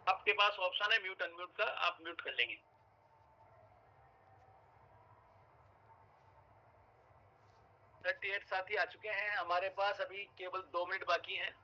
आपके पास ऑप्शन है mute unmute का, आप म्यूट कर लेंगे। 38 साथी आ चुके हैं हमारे पास, अभी केवल 2 मिनट बाकी हैं।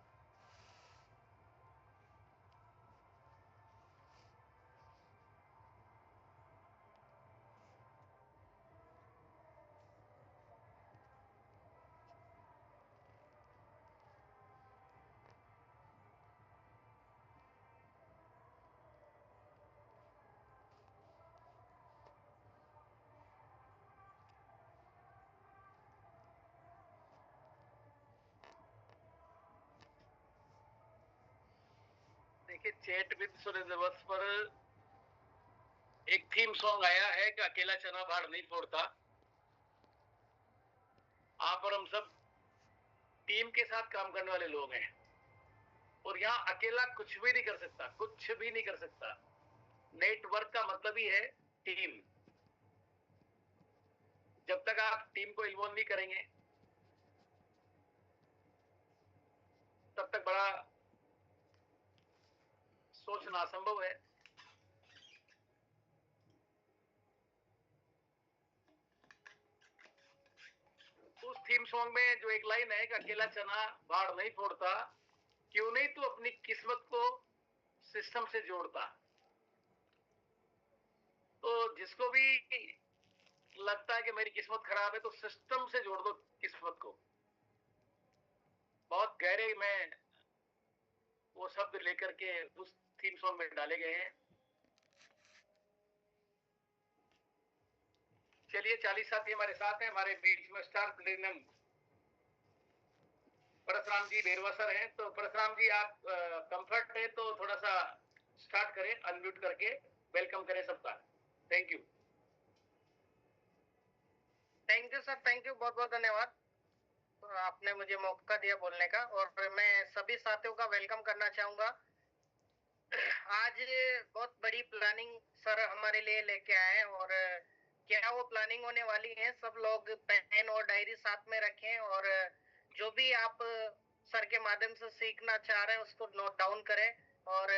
देखिए, चैट विद सूर्य दिवस पर एक थीम सॉन्ग आया है कि अकेला चना भाड़ नहीं फोड़ता। आप और हम सब टीम के साथ काम करने वाले लोग हैं और यहाँ अकेला कुछ भी नहीं कर सकता, कुछ भी नहीं कर सकता। नेटवर्क का मतलब ही है टीम। जब तक आप टीम को इन्वॉल्व नहीं करेंगे तब तक बड़ा सोचना असंभव है। उस थीम सॉन्ग में जो एक लाइन है कि अकेला चना भाड़ नहीं फोड़ता, क्यों नहीं तू अपनी किस्मत को सिस्टम से जोड़ता। तो जिसको भी लगता है कि मेरी किस्मत खराब है तो सिस्टम से जोड़ दो किस्मत को। बहुत गहरे में वो शब्द लेकर के उस थीम सॉन्ग में डाले गए हैं। चलिए, 40 साथी हमारे साथ हैं। हमारे बीच में स्टार प्लेटिनम परशुराम जी बेरवा सर हैं। तो परशुराम जी, आप कंफर्ट है तो थोड़ा सा स्टार्ट करें, अनम्यूट करके वेलकम करें सबका। Thank you. Thank you sir, thank you, बहुत बहुत धन्यवाद। आपने मुझे मौका दिया बोलने का और मैं सभी साथियों का वेलकम करना चाहूंगा। आज बहुत बड़ी प्लानिंग सर हमारे लिए लेके आए हैं और क्या वो प्लानिंग होने वाली है, सब लोग पेन और डायरी साथ में रखें और जो भी आप सर के माध्यम से सीखना चाह रहे हैं उसको नोट डाउन करें। और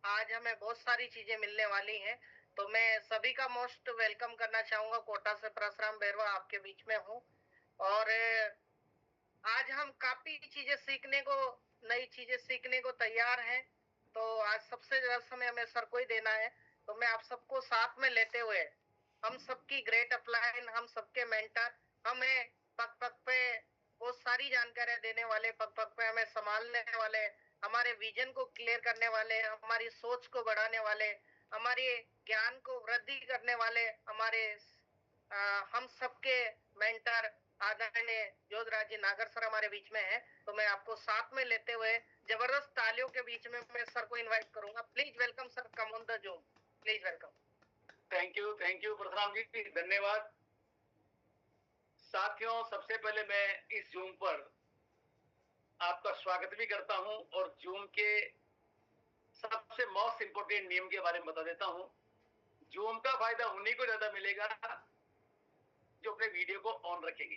आज हमें बहुत सारी चीजें मिलने वाली हैं, तो मैं सभी का मोस्ट वेलकम करना चाहूंगा। कोटा से परशुराम बेरवा आपके बीच में हूँ और आज हम काफी चीजें सीखने को, नई चीजें सीखने को तैयार हैं। तो आज सबसे ज्यादा समय हमें सर को ही देना है, तो मैं आप सबको साथ में लेते हुए, हम सबकी ग्रेट अपलाइन, हम सबके मेंटर, हमें पग पग पे बहुत सारी जानकारियां देने वाले, पग पग पे हमें संभालने वाले, हमारे विजन को क्लियर करने वाले, हमारी सोच को बढ़ाने वाले, हमारे ज्ञान को वृद्धि करने वाले, हमारे हम सबके मेंटर आदरणीय जोधराज जी नागर सर हमारे बीच में है। तो मैं आपको साथ में लेते हुए जबरदस्त तालियों के बीच में मैं सर को इनवाइट करूंगा। Please welcome sir, come on the Zoom, please welcome. Thank you Parshuram ji, धन्यवाद। साथियों, सबसे पहले मैं इस जूम पर आपका स्वागत भी करता हूं और जूम के सबसे मोस्ट इंपोर्टेंट नियम के बारे में बता देता हूं। जूम का फायदा उन्हीं को ज्यादा मिलेगा जो अपने वीडियो को ऑन रखेंगे।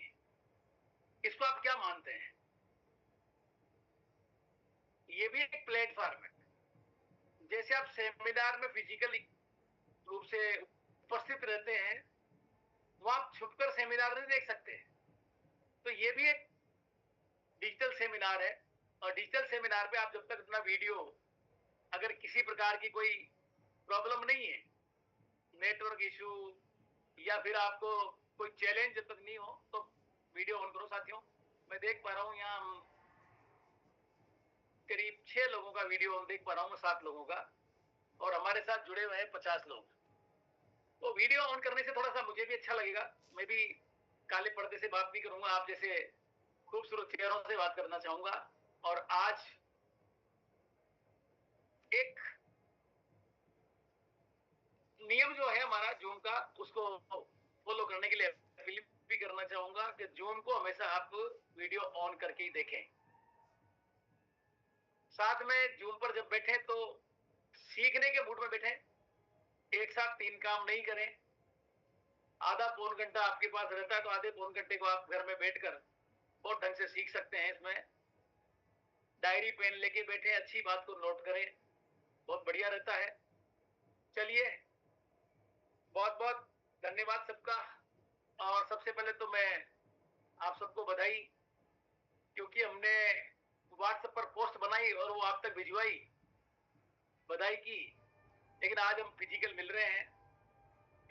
इसको आप क्या मानते हैं? ये भी एक प्लेटफॉर्म है। जैसे आप सेमिनार में फिजिकली रूप से उपस्थित रहते हैं, वो आप छुपकर सेमिनार नहीं देख सकते। तो ये भी एक डिजिटल सेमिनार है और डिजिटल सेमिनार पे आप जब तक अपना वीडियो, अगर किसी प्रकार की कोई प्रॉब्लम नहीं है, नेटवर्क इशू या फिर आपको कोई चैलेंज जब तक नहीं हो, तो वीडियो ऑन करो। साथियों, मैं देख पा रहा हूं यहाँ करीब 6 लोगों का वीडियो ऑन देख पा रहा हूं, 7 लोगों का, और हमारे साथ जुड़े हुए हैं 50 लोग। तो वीडियो ऑन करने से थोड़ा सा मुझे भी अच्छा लगेगा। मैं भी काले पर्दे से बात भी करूंगा, आप जैसे खूबसूरत चेहरों से बात करना चाहूंगा। और आज एक नियम जो है हमारा जूम का, उसको फॉलो करने के लिए अपील भी करना चाहूंगा कि जूम को हमेशा आप वीडियो ऑन करके ही देखें। साथ में जूम पर जब बैठे तो सीखने के मूड में बैठे, एक साथ 3 काम नहीं करें। आधा पौन घंटा आपके पास रहता है तो आधे पौन घंटे को आप घर में बैठकर बहुत ढंग से सीख सकते हैं। इसमें डायरी पेन लेके बैठे, अच्छी बात को नोट करें। बहुत बढ़िया रहता है। चलिए, बहुत बहुत धन्यवाद सबका। और सबसे पहले तो मैं आप सबको बधाई, क्योंकि हमने व्हाट्सएप पर पोस्ट बनाई और वो आप तक भिजवाई, बधाई की। लेकिन आज हम फिजिकल मिल रहे हैं।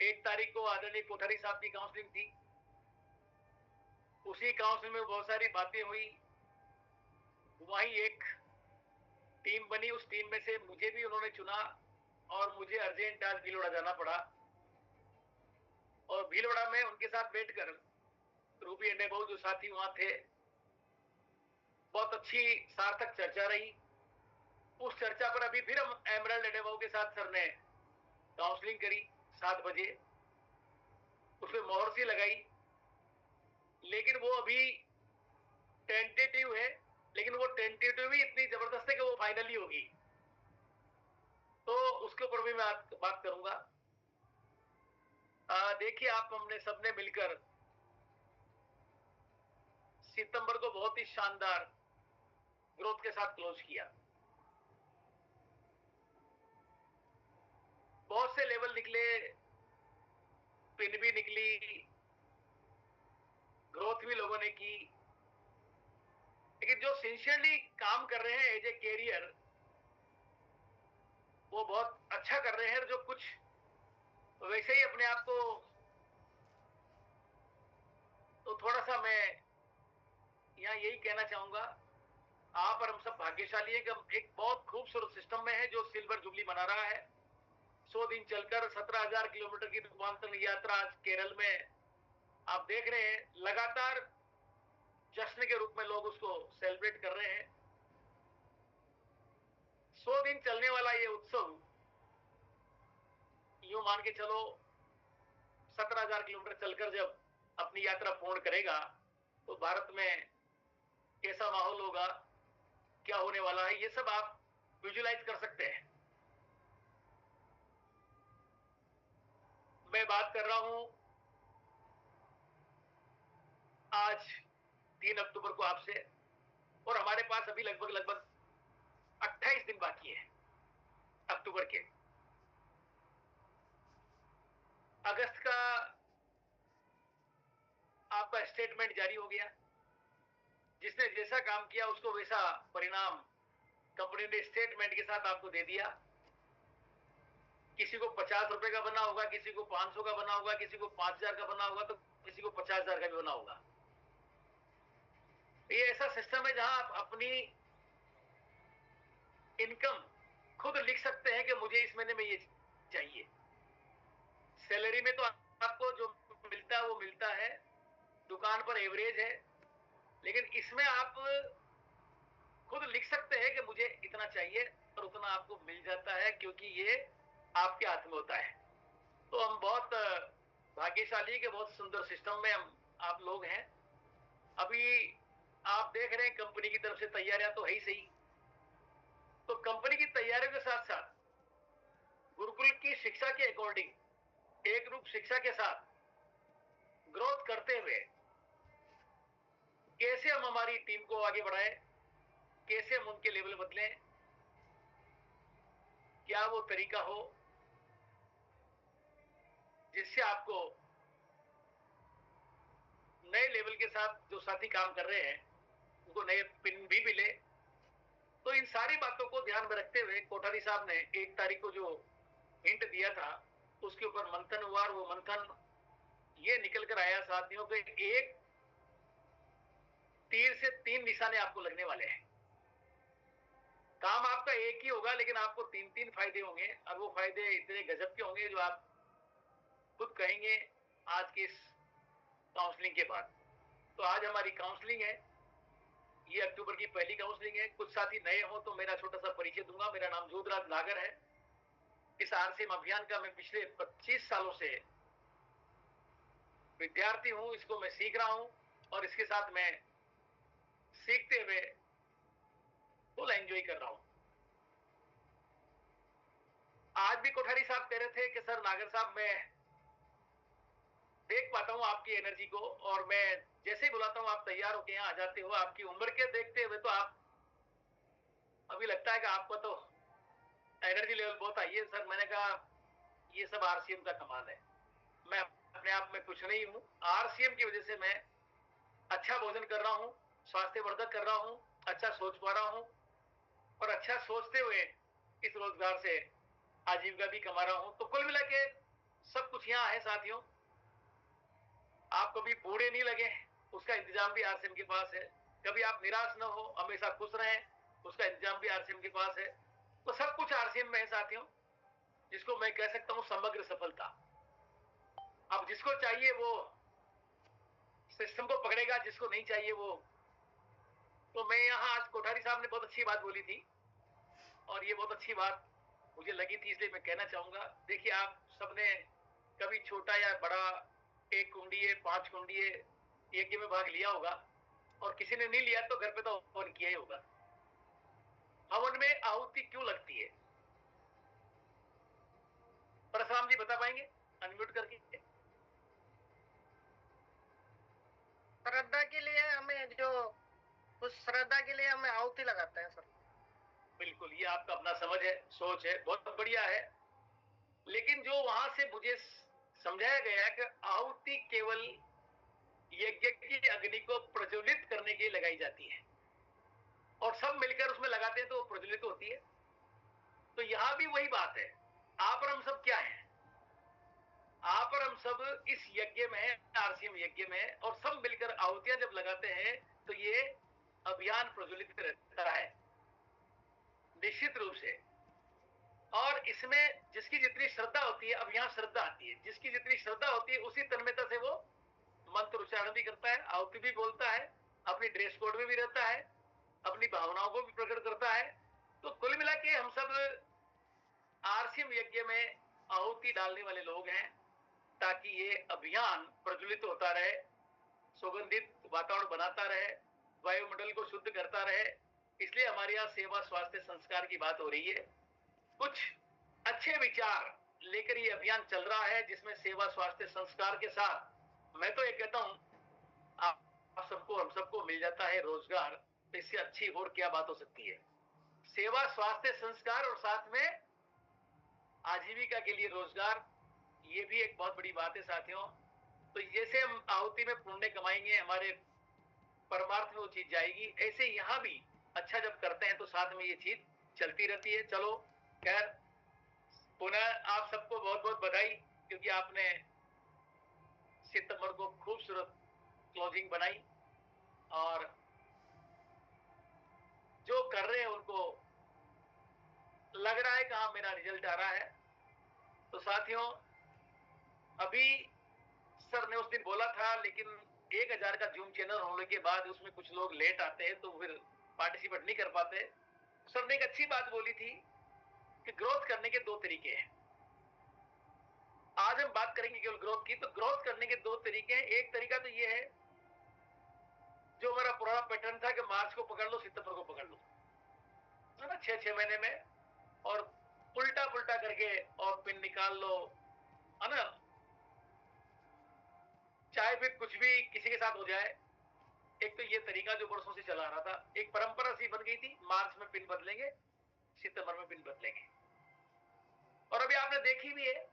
1 तारीख को आदरणीय कोठारी साहब की काउंसलिंग थी। उसी काउंसिल में बहुत सारी बातें हुई। वहीं एक टीम बनी, उस टीम में से मुझे भी उन्होंने चुना और मुझे अर्जेंट आज भीलवाड़ा जाना पड़ा। और भीलवाड़ा में उनके साथ बैठकर रूबी अड्डेबाबू जो साथी वहां थे, बहुत अच्छी सार्थक चर्चा रही। उस चर्चा पर अभी फिर हम एमरल्ड अड्डेबाबू के साथ सर ने काउंसलिंग करी 7 बजे। उसमें मोहर सी लगाई, लेकिन वो अभी टेंटेटिव है। लेकिन वो टेंटेटिव भी इतनी जबरदस्त है कि वो फाइनली होगी। तो उसके ऊपर भी मैं बात करूंगा। देखिए, आप हमने सबने मिलकर सितंबर को बहुत ही शानदार ग्रोथ के साथ क्लोज किया। बहुत से लेवल निकले, पिन भी निकली, ग्रोथ भी लोगों ने की। लेकिन जो सिंसियरली काम कर रहे हैं एज ए कैरियर, वो बहुत अच्छा कर रहे हैं। जो कुछ वैसे ही अपने आप को, तो थोड़ा सा मैं यहाँ यही कहना चाहूंगा, आप और हम सब भाग्यशाली हैं कि हम एक बहुत खूबसूरत सिस्टम में है जो सिल्वर जुबली मना रहा है। 100 दिन चलकर 17,000 किलोमीटर की रूपांतरण यात्रा आज केरल में आप देख रहे हैं। लगातार जश्न के रूप में लोग उसको सेलिब्रेट कर रहे हैं। 100 दिन चलने वाला ये उत्सव, यूं मान के चलो 17,000 किलोमीटर चलकर जब अपनी यात्रा पूर्ण करेगा, तो भारत में कैसा माहौल होगा, क्या होने वाला है, ये सब आप विजुलाइज कर सकते हैं। मैं बात कर रहा हूं आज 3 अक्टूबर को आपसे, और हमारे पास अभी लगभग लगभग 28 दिन बाकी है अक्टूबर के। अगस्त का आपका स्टेटमेंट जारी हो गया। जिसने जैसा काम किया उसको वैसा परिणाम कंपनी ने स्टेटमेंट के साथ आपको दे दिया। किसी को 50 रुपए का बना होगा, किसी को 500 का बना होगा, किसी को 5,000 का बना होगा, तो किसी को 50,000 का भी बना होगा। ये ऐसा सिस्टम है जहां आप अपनी इनकम खुद लिख सकते हैं कि मुझे इस महीने में ये चाहिए। सैलरी में तो आपको जो मिलता है वो मिलता है, दुकान पर एवरेज है। लेकिन इसमें आप खुद लिख सकते हैं कि मुझे इतना चाहिए, और उतना आपको मिल जाता है, क्योंकि ये आपके हाथ में होता है। तो हम बहुत भाग्यशाली के बहुत सुंदर सिस्टम में हम आप लोग हैं। अभी आप देख रहे हैं कंपनी की तरफ से तैयारियां तो है ही सही। तो कंपनी की तैयारियों के साथ साथ गुरुकुल की शिक्षा के अकॉर्डिंग एक रूप शिक्षा के साथ ग्रोथ करते हुए कैसे हम हमारी टीम को आगे बढ़ाएं, कैसे हम उनके लेवल बदलें, क्या वो तरीका हो जिससे आपको नए लेवल के साथ जो साथी काम कर रहे हैं उनको नए पिन भी मिले। तो इन सारी बातों को ध्यान में रखते हुए कोठारी साहब ने 1 तारीख को जो हिंट दिया था, उसके ऊपर मंथन हुआ। और वो मंथन ये निकल कर आया साथियों के, एक तीर से 3 निशाने आपको लगने वाले हैं। काम आपका एक ही होगा, लेकिन आपको 3-3 फायदे होंगे। और वो फायदे इतने गजब के होंगे जो आप खुद कहेंगे आज की इस काउंसलिंग के बाद। तो आज हमारी काउंसलिंग है, ये अक्टूबर की पहली काउंसलिंग है। कुछ साथी नए हो तो मेरा छोटा सा परिचय दूंगा। मेरा नाम जोधराज नागर है। इस आरसीएम अभियान का मैं पिछले 25 सालों से विद्यार्थी हूं। इसको मैं सीख रहा हूं, और इसके साथ मैं सीखते हुए फुल एंजॉय कर रहा हूं। आज भी कोठारी साहब कह रहे थे कि सर नागर साहब, मैं देख पाता हूं आपकी एनर्जी को, और मैं जैसे ही बुलाता हूं आप तैयार होकर यहाँ आ जाते हो। आपकी उम्र के देखते हुए तो आप अभी लगता है कि आपको तो एनर्जी लेवल बहुत हाई है सर। मैंने कहा ये सब आरसीएम का कमाल है। मैं अपने आप में कुछ नहीं हूँ, आरसीएम की वजह से मैं अच्छा भोजन कर रहा हूँ, स्वास्थ्यवर्धक कर रहा हूँ, अच्छा सोच पा रहा हूँ और अच्छा सोचते हुए इस रोजगार से आजीविका भी कमा रहा हूँ। तो कुल मिला के सब कुछ यहाँ है साथियों। आप कभी बूढ़े नहीं लगे, उसका इंतजाम भी आरसीएम के पास है। कभी आप निराश न हो, हमेशा खुश रहें, उसका इंतजाम भी आरसीएम के पास है। तो सब कुछ आरसीएम में है साथियों, जिसको मैं कह सकता हूँ समग्र सफलता। अब जिसको चाहिए वो सिस्टम को पकड़ेगा, जिसको नहीं चाहिए वो। तो मैं यहाँ आज कोठारी साहब ने बहुत अच्छी बात बोली थी और ये बहुत अच्छी बात मुझे लगी थी, इसलिए मैं कहना चाहूंगा। देखिए, आप सबने कभी छोटा या बड़ा 1 कुंडीय 5 कुंडीय यज्ञ में भाग लिया होगा और किसी ने नहीं लिया तो घर पे तो हवन किया ही होगा। हवन में आहुति क्यों लगती है? परशुराम जी बता पाएंगे अनम्यूट करके? श्रद्धा के लिए हमें जो उस श्रद्धा के लिए हमें आहुति लगाते हैं सर। बिल्कुल, ये आपका अपना समझ है, सोच है, बहुत बढ़िया है। लेकिन जो वहां से मुझे समझाया गया कि आहुति केवल यज्ञ की अग्नि को प्रज्वलित करने के लिए लगाई जाती है और सब मिलकर उसमें लगाते हैं तो वो प्रज्वलित होती है। तो यहां भी वही बात है। आप और हम सब क्या है? आप और हम सब इस यज्ञ में है, आरसीएम यज्ञ में, और सब मिलकर आहुतियां जब लगाते हैं तो ये अभियान प्रज्वलित रहता है निश्चित रूप से। और इसमें जिसकी जितनी श्रद्धा होती है, अब यहाँ श्रद्धा आती है, जिसकी जितनी श्रद्धा होती है उसी तन्मयता से वो मंत्र उच्चारण भी करता है, आहुति भी बोलता है, अपनी ड्रेस कोड में भी रहता है, अपनी भावनाओं को भी प्रकट करता है। तो कुल मिला के हम सब आरसीएम यज्ञ में आहुति डालने वाले लोग हैं, ताकि ये अभियान प्रज्वलित होता रहे, सुगंधित वातावरण बनाता रहे, वायुमंडल को शुद्ध करता रहे। इसलिए हमारे यहाँ सेवा स्वास्थ्य संस्कार की बात हो रही है। कुछ अच्छे विचार लेकर ये अभियान चल रहा है, जिसमें सेवा स्वास्थ्य संस्कार के साथ मैं तो ये कहता हूं आप सबको, हम सबको मिल जाता है रोजगार, तो इससे अच्छी और क्या बात हो सकती है? सेवा स्वास्थ्य संस्कार और साथ में आजीविका के लिए रोजगार, ये भी एक बहुत बड़ी बात है साथियों। तो जैसे हम आहुति में पुण्य कमाएंगे, हमारे परमार्थ में वो चीज जाएगी, ऐसे यहाँ भी अच्छा जब करते हैं तो साथ में ये चीज चलती रहती है। चलो खैर, पुनः आप सबको बहुत बहुत बधाई, क्योंकि आपने सितंबर को खूबसूरत क्लोजिंग बनाई और जो कर रहे हैं उनको लग रहा है कि हाँ मेरा रिजल्ट आ रहा है। तो साथियों, अभी सर ने उस दिन बोला था, लेकिन 1000 का जूम चैनल होने के बाद उसमें कुछ लोग लेट आते हैं तो फिर पार्टिसिपेट नहीं कर पाते। सर ने एक अच्छी बात बोली थी कि ग्रोथ करने के 2 तरीके हैं। आज हम बात करेंगे केवल ग्रोथ की। तो ग्रोथ करने के 2 तरीके हैं। एक तरीका तो ये है, जो हमारा पुराना पैटर्न था कि मार्च को पकड़ लो, सितंबर को पकड़ लो, है ना, 6-6 महीने में, और उल्टा पुल्टा करके और पिन निकाल लो, है ना, चाहे फिर कुछ भी किसी के साथ हो जाए। एक तो ये तरीका जो वर्षों से चला रहा था, एक परंपरा सी बन गई थी, मार्च में पिन बदलेंगे, सितंबर में पिन बदलेंगे। और अभी आपने देखी भी है,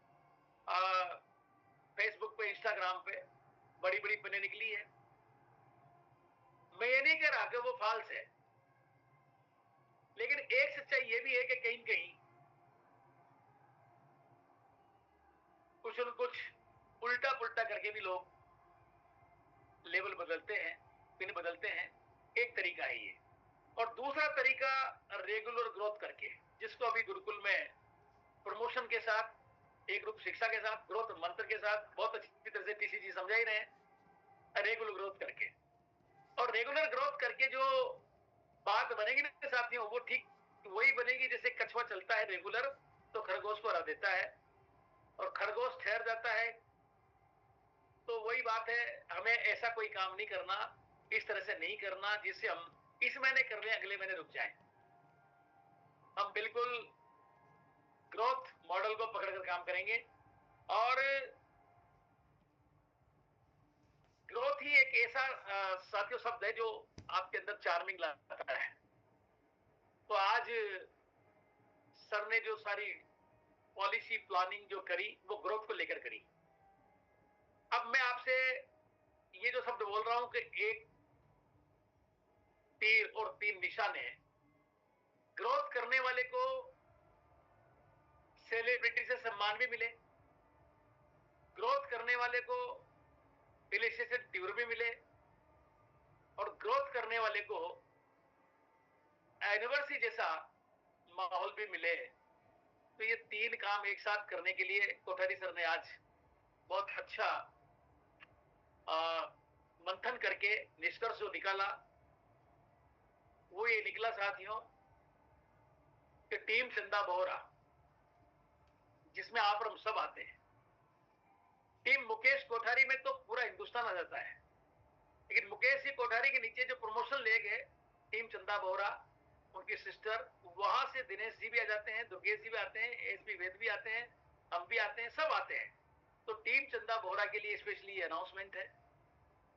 फेसबुक पे, इंस्टाग्राम पे बड़ी बड़ी पिनें निकली है। मैं ये नहीं कह रहा कि वो फॉल्स है, लेकिन एक सच्चाई ये भी है कि कहीं कहीं कुछ न कुछ उल्टा पुल्टा करके भी लोग लेवल बदलते हैं, पिन बदलते हैं। एक तरीका है ये। और दूसरा तरीका रेगुलर ग्रोथ करके, जिसको अभी गुरुकुल में प्रमोशन के साथ, एक रूप शिक्षा के साथ, ग्रोथ मंत्र के साथ बहुत अच्छी तरह से टीसी जी समझा ही रहे हैं। रेगुलर ग्रोथ करके, और रेगुलर ग्रोथ करके जो बात बनेगी ना साथियों, वो ठीक वही बनेगी जैसे कछुआ चलता है रेगुलर तो खरगोश को हरा देता है, और खरगोश ठहर जाता है। तो वही बात है, हमें ऐसा कोई काम नहीं करना, इस तरह से नहीं करना जिससे हम इस महीने कर लें, अगले महीने रुक जाएं। हम बिल्कुल ग्रोथ मॉडल को पकड़कर काम करेंगे। और ग्रोथ ही एक ऐसा साथियों शब्द है जो आपके अंदर चार्मिंग लाता है। तो आज सर ने जो सारी पॉलिसी प्लानिंग जो करी वो ग्रोथ को लेकर करी। अब मैं आपसे ये जो शब्द बोल रहा हूं कि एक तीर और तीन निशाने हैं। ग्रोथ करने वाले को सेलिब्रिटी से सम्मान भी मिले, ग्रोथ करने वाले को हिल स्टेशन टूर भी मिले, और ग्रोथ करने वाले को एनिवर्सरी जैसा माहौल भी मिले। तो ये तीन काम एक साथ करने के लिए कोठारी सर ने आज बहुत अच्छा मंथन करके निष्कर्ष जो निकाला वो ये निकला साथियों कि टीम चंदा बोहरा, जिसमें आप और हम सब आते हैं। टीम मुकेश कोठारी में तो पूरा हिंदुस्तान आ जाता है, लेकिन मुकेश जी कोठारी के नीचे जो प्रमोशन ले गए टीम चंदा बोहरा, उनकी सिस्टर, वहां से दिनेश जी भी आ जाते हैं, दुर्गेश जी भी आते हैं, एसपी वेद भी आते हैं, हम भी आते हैं, सब आते हैं। तो टीम चंदा बोहरा के लिए स्पेशली अनाउंसमेंट है।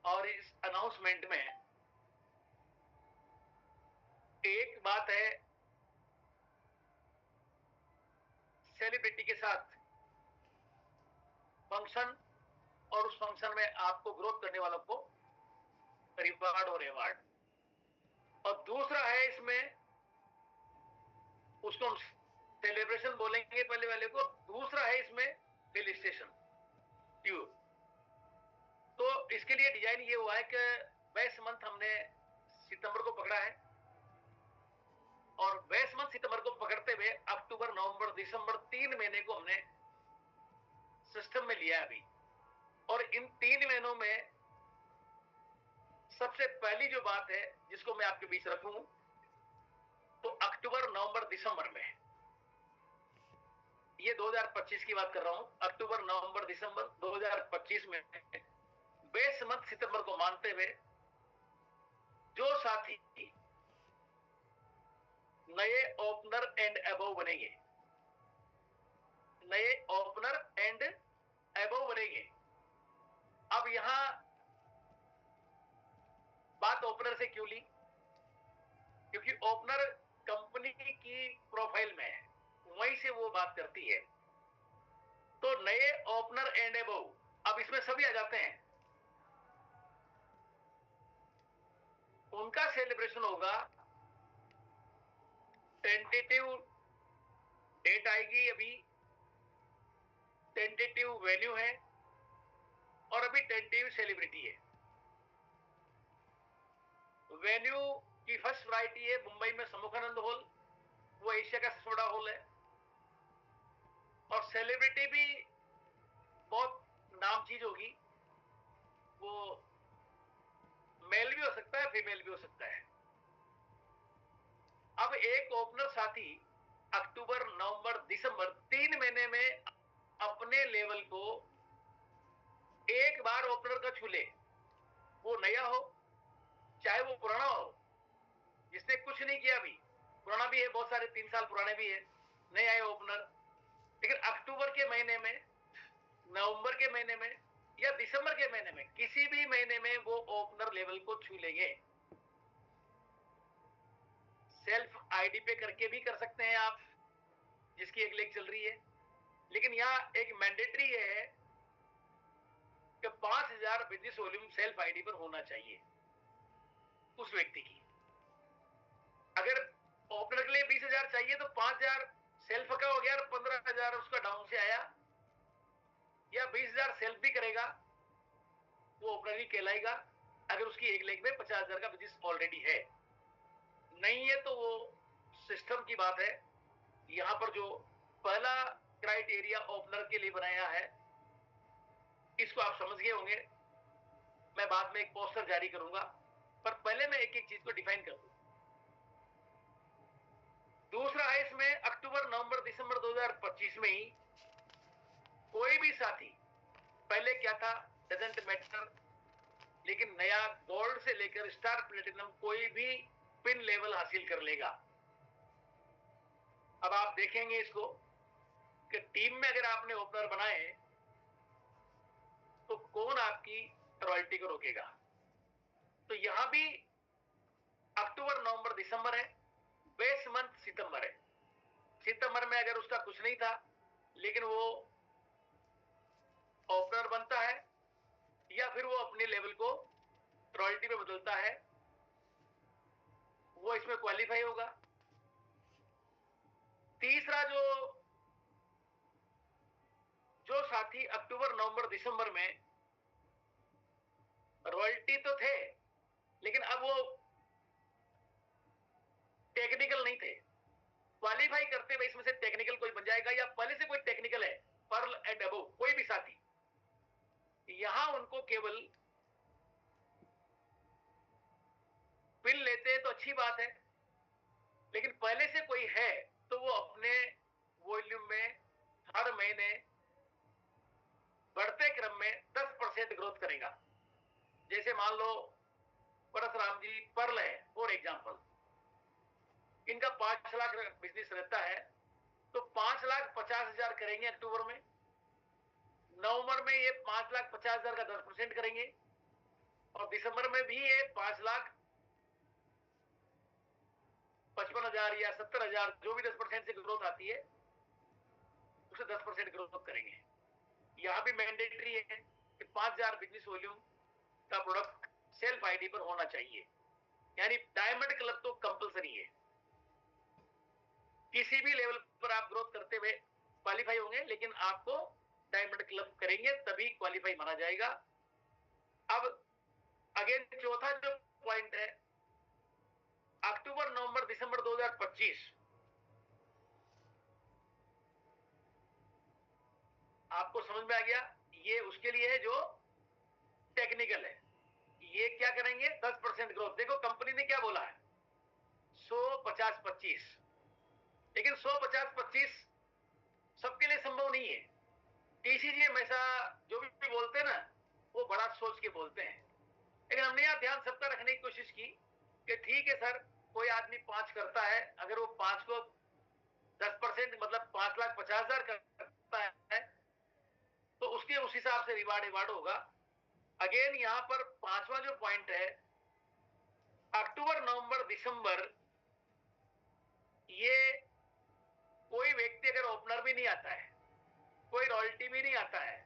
और इस अनाउंसमेंट में एक बात है, सेलिब्रिटी के साथ फंक्शन, और उस फंक्शन में आपको ग्रोथ करने वालों को रिवार्ड और अवार्ड। और दूसरा है इसमें, उसको हम सेलिब्रेशन बोलेंगे पहले वाले को, दूसरा है इसमें हिल स्टेशन टूर। तो इसके लिए डिजाइन ये हुआ है कि वेस्ट मंथ हमने सितंबर को पकड़ा है, और वेस्ट मंथ सितंबर को पकड़ते हुए अक्टूबर नवंबर दिसंबर 3 महीने को हमने सिस्टम में लिया अभी। और इन 3 महीनों में सबसे पहली जो बात है जिसको मैं आपके बीच रखूं, तो अक्टूबर नवंबर दिसंबर में, ये 2025 की बात कर रहा हूं, अक्टूबर नवंबर दिसंबर 2025 में बेस मंथ सितंबर को मानते हुए जो साथी नए ओपनर एंड अबव बनेंगे, नए ओपनर एंड अबव बनेंगे। अब यहां बात ओपनर से क्यों ली? क्योंकि ओपनर कंपनी की प्रोफाइल में है, वहीं से वो बात करती है। तो नए ओपनर एंड अबव, अब इसमें सभी आ जाते हैं। उनका सेलिब्रेशन होगा, टेंटेटिव डेट आएगी, अभी टेंटेटिव वेन्यू है, और अभी टेंटेटिव सेलिब्रिटी है। वेन्यू की फर्स्ट वैरायटी है मुंबई में सम्मुखानंद हॉल, वो एशिया का सबसे बड़ा हॉल है। और सेलिब्रिटी भी बहुत नाम चीज होगी, वो मेल भी हो सकता है, फीमेल भी हो सकता है। अब एक ओपनर साथी अक्टूबर नवंबर दिसंबर 3 महीने में अपने लेवल को एक बार ओपनर का छू ले, वो नया हो चाहे वो पुराना हो, जिसने कुछ नहीं किया, अभी पुराना भी है, बहुत सारे 3 साल पुराने भी है, नए आए ओपनर, लेकिन अक्टूबर के महीने में, नवंबर के महीने में या दिसंबर के महीने में, किसी भी महीने में वो ओपनर लेवल को छू लेंगे। सेल्फ आईडी पे करके भी कर सकते हैं आप, जिसकी एक लेग चल रही है, लेकिन यहां एक मैंडेटरी है कि 5000 बिजनेस वॉल्यूम सेल्फ आईडी पर होना चाहिए उस व्यक्ति की। अगर ओपनर के लिए 20,000 चाहिए तो 5,000 सेल्फ का हो गया और 15,000 उसका डाउन से आया, या 20,000 सेल्फ भी करेगा, वो ओपनर ही कहलाएगा अगर उसकी एक लेग में 50,000 का बिजनेस ऑलरेडी है। नहीं है तो वो सिस्टम की बात है। यहां पर जो पहला क्राइटेरिया ओपनर के लिए बनाया है, इसको आप समझ गए होंगे। मैं बाद में एक पोस्टर जारी करूंगा, पर पहले मैं एक एक चीज को डिफाइन कर दूं। दूसरा है इसमें, अक्टूबर नवंबर दिसंबर 2025 में ही कोई भी साथी, पहले क्या था डजंट मैटर, लेकिन नया गोल्ड से लेकर स्टार प्लेटिनम कोई भी पिन लेवल हासिल कर लेगा। अब आप देखेंगे इसको कि टीम में अगर आपने ओपनर बनाए तो कौन आपकी रॉयल्टी को रोकेगा। तो यहां भी अक्टूबर नवंबर दिसंबर है, बेस मंथ सितंबर है। सितंबर में अगर उसका कुछ नहीं था लेकिन वो ओपनर बनता है या फिर वो अपने लेवल को रॉयल्टी में बदलता है, वो इसमें क्वालिफाई होगा। तीसरा जो जो साथी अक्टूबर नवंबर दिसंबर में रॉयल्टी तो थे लेकिन अब वो टेक्निकल नहीं थे, क्वालिफाई करते हुए इसमें से टेक्निकल कोई बन जाएगा या पहले से कोई टेक्निकल है, पर्ल एंड अबव कोई भी साथी, यहां उनको केवल पिन लेते हैं तो अच्छी बात है, लेकिन पहले से कोई है तो वो अपने वॉल्यूम में हर महीने बढ़ते क्रम में 10% ग्रोथ करेगा। जैसे मान लो परशुराम जी पर्ल है फॉर एग्जांपल, इनका 5 लाख बिजनेस रहता है तो 5,50,000 करेंगे अक्टूबर में, नवंबर में ये 5,50,000 का 10% करेंगे और दिसंबर में भी ये 5,55,000 या 70,000 जो भी 10% से ग्रोथ आती है उसे 10% ग्रोथ करेंगे। यहां भी मैंडेटरी है कि 5,000 बिजनेस वॉल्यूम का प्रोडक्ट सेल्फ आईडी पर होना चाहिए, यानी डायमंड क्लब तो कंपलसरी है। किसी भी लेवल पर आप ग्रोथ करते हुए क्वालिफाई होंगे लेकिन आपको डायमंड क्लब करेंगे तभी क्वालिफाई माना जाएगा। अब अगेन चौथा जो पॉइंट है, अक्टूबर नवंबर दिसंबर 2025 आपको समझ में आ गया, ये उसके लिए है जो टेक्निकल है। ये क्या करेंगे 10% ग्रोथ। देखो कंपनी ने क्या बोला है 100-50-25, लेकिन 100-50-25 सबके लिए संभव नहीं है। टीसीजी हमेशा जो भी बोलते हैं ना वो बड़ा सोच के बोलते हैं, लेकिन हमने यहाँ ध्यान सबका रखने की कोशिश की कि ठीक है सर, कोई आदमी 5 करता है, अगर वो 5 को 10% मतलब 5,50,000 करता है तो उसके उस हिसाब से रिवार्ड होगा। अगेन यहाँ पर पांचवा जो पॉइंट है, अक्टूबर नवंबर दिसंबर ये कोई व्यक्ति अगर ओपनर भी नहीं आता है, कोई रॉयल्टी भी नहीं आता है,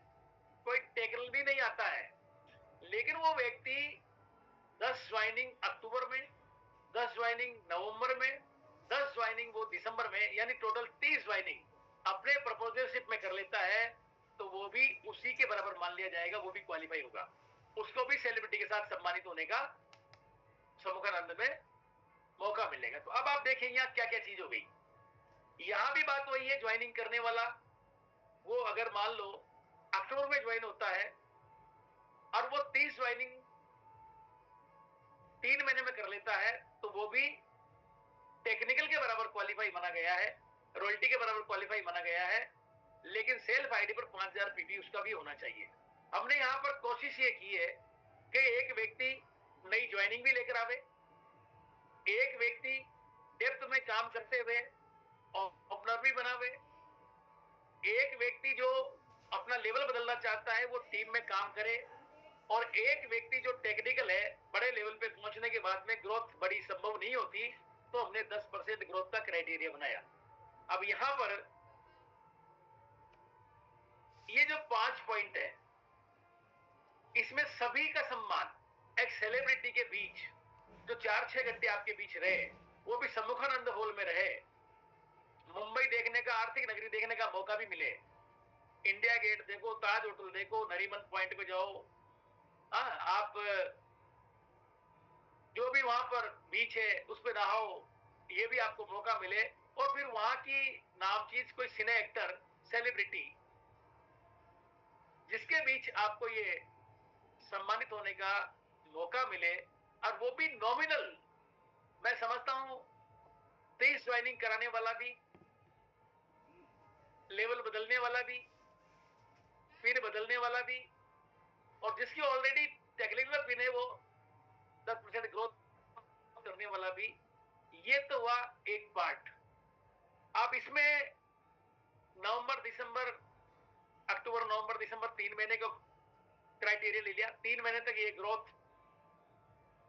कोई टेकल भी नहीं आता है, लेकिन वो व्यक्ति 10 ज्वाइनिंग अक्टूबर में, 10 ज्वाइनिंग नवंबर में, 10 ज्वाइनिंग वो दिसंबर में, यानी टोटल 30 ज्वाइनिंग अपने प्रपोजलशिप में कर लेता है तो वो भी उसी के बराबर मान लिया जाएगा, वो भी क्वालिफाई होगा। उसको भी सेलिब्रिटी के साथ सम्मानित होने का सम्मुखानंद में मौका मिलेगा। तो अब आप देखें यहाँ क्या क्या चीज हो गई। यहां भी बात वही है, ज्वाइनिंग करने वाला वो अगर मान लो अक्टूबर में ज्वाइन होता है और वो 30 ज्वाइनिंग 3 महीने में कर लेता है तो वो भी टेक्निकल के बराबर क्वालिफाई माना गया है, रॉयल्टी के बराबर क्वालिफाई माना गया है, लेकिन सेल्फ आईडी पर 5,000 पीपी उसका भी होना चाहिए। हमने यहाँ पर कोशिश ये की है कि एक व्यक्ति नई ज्वाइनिंग भी लेकर आवे, एक व्यक्ति डेप्थ में काम करते हुए ओपनर भी बनावे, एक व्यक्ति जो अपना लेवल बदलना चाहता है वो टीम में काम करे, और एक व्यक्ति जो टेक्निकल है, बड़े लेवल पे पहुंचने के बाद में ग्रोथ बड़ी संभव नहीं होती, तो हमने 10% ग्रोथ का क्राइटेरिया बनाया। अब यहां पर ये जो 5 पॉइंट है, इसमें सभी का सम्मान एक सेलिब्रिटी के बीच जो 4-6 घंटे आपके बीच रहे, वो भी सम्मुखानंद हॉल में रहे, मुंबई देखने का, आर्थिक नगरी देखने का मौका भी मिले, इंडिया गेट देखो, ताज होटल देखो, नरीमन पॉइंट पे जाओ, आप जो भी वहां पर बीच है उस पे नहाओ, ये भी आपको मौका मिले, और फिर वहां की नामचीज कोई सिने एक्टर सेलिब्रिटी जिसके बीच आपको ये सम्मानित होने का मौका मिले, और वो भी नॉमिनल। मैं समझता हूं 23 ज्वाइनिंग कराने वाला भी, लेवल बदलने वाला भी, पिन बदलने वाला भी, और जिसकी ऑलरेडी टेक्निकल पिन है वो 10% ग्रोथ करने वाला भी, ये तो हुआ एक पार्ट। आप इसमें नवंबर दिसंबर, अक्टूबर नवंबर दिसंबर 3 महीने को क्राइटेरिया ले लिया, 3 महीने तक ये ग्रोथ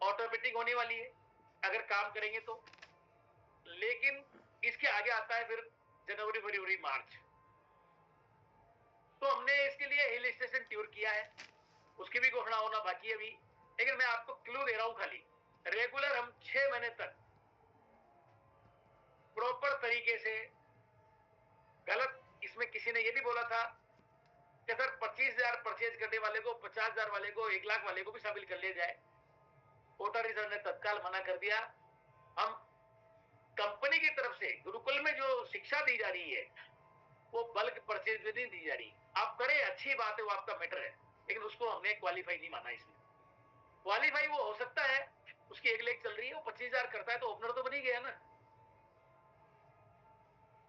ऑटोमेटिक होने वाली है अगर काम करेंगे तो। लेकिन इसके आगे आता है फिर जनवरी, फरवरी, मार्च। तो हमने इसके लिए हिल स्टेशन टूर किया है, उसकी भी घोषणा होना बाकी है अभी। लेकिन मैं आपको क्लू दे रहा हूं खाली, रेगुलर हम 6 महीने तक प्रॉपर तरीके से, गलत इसमें किसी ने ये भी बोला था कि सर 25,000 परचेज करने वाले को, 50,000 वाले को, 1 लाख वाले को भी शामिल कर लिया जाए। कोठारी सर ने तत्काल मना कर दिया। हम कंपनी की तरफ से गुरुकुल में जो शिक्षा दी जा रही है वो बल्क परचेज में नहीं दी जा रही। आप करें, अच्छी बात है, वो आपका मैटर है, लेकिन उसको हमने क्वालिफाई नहीं माना। इसमें क्वालिफाई वो हो सकता है, उसकी 1 लाख चल रही है, वो 25,000 करता है तो ओपनर तो बन ही गया ना।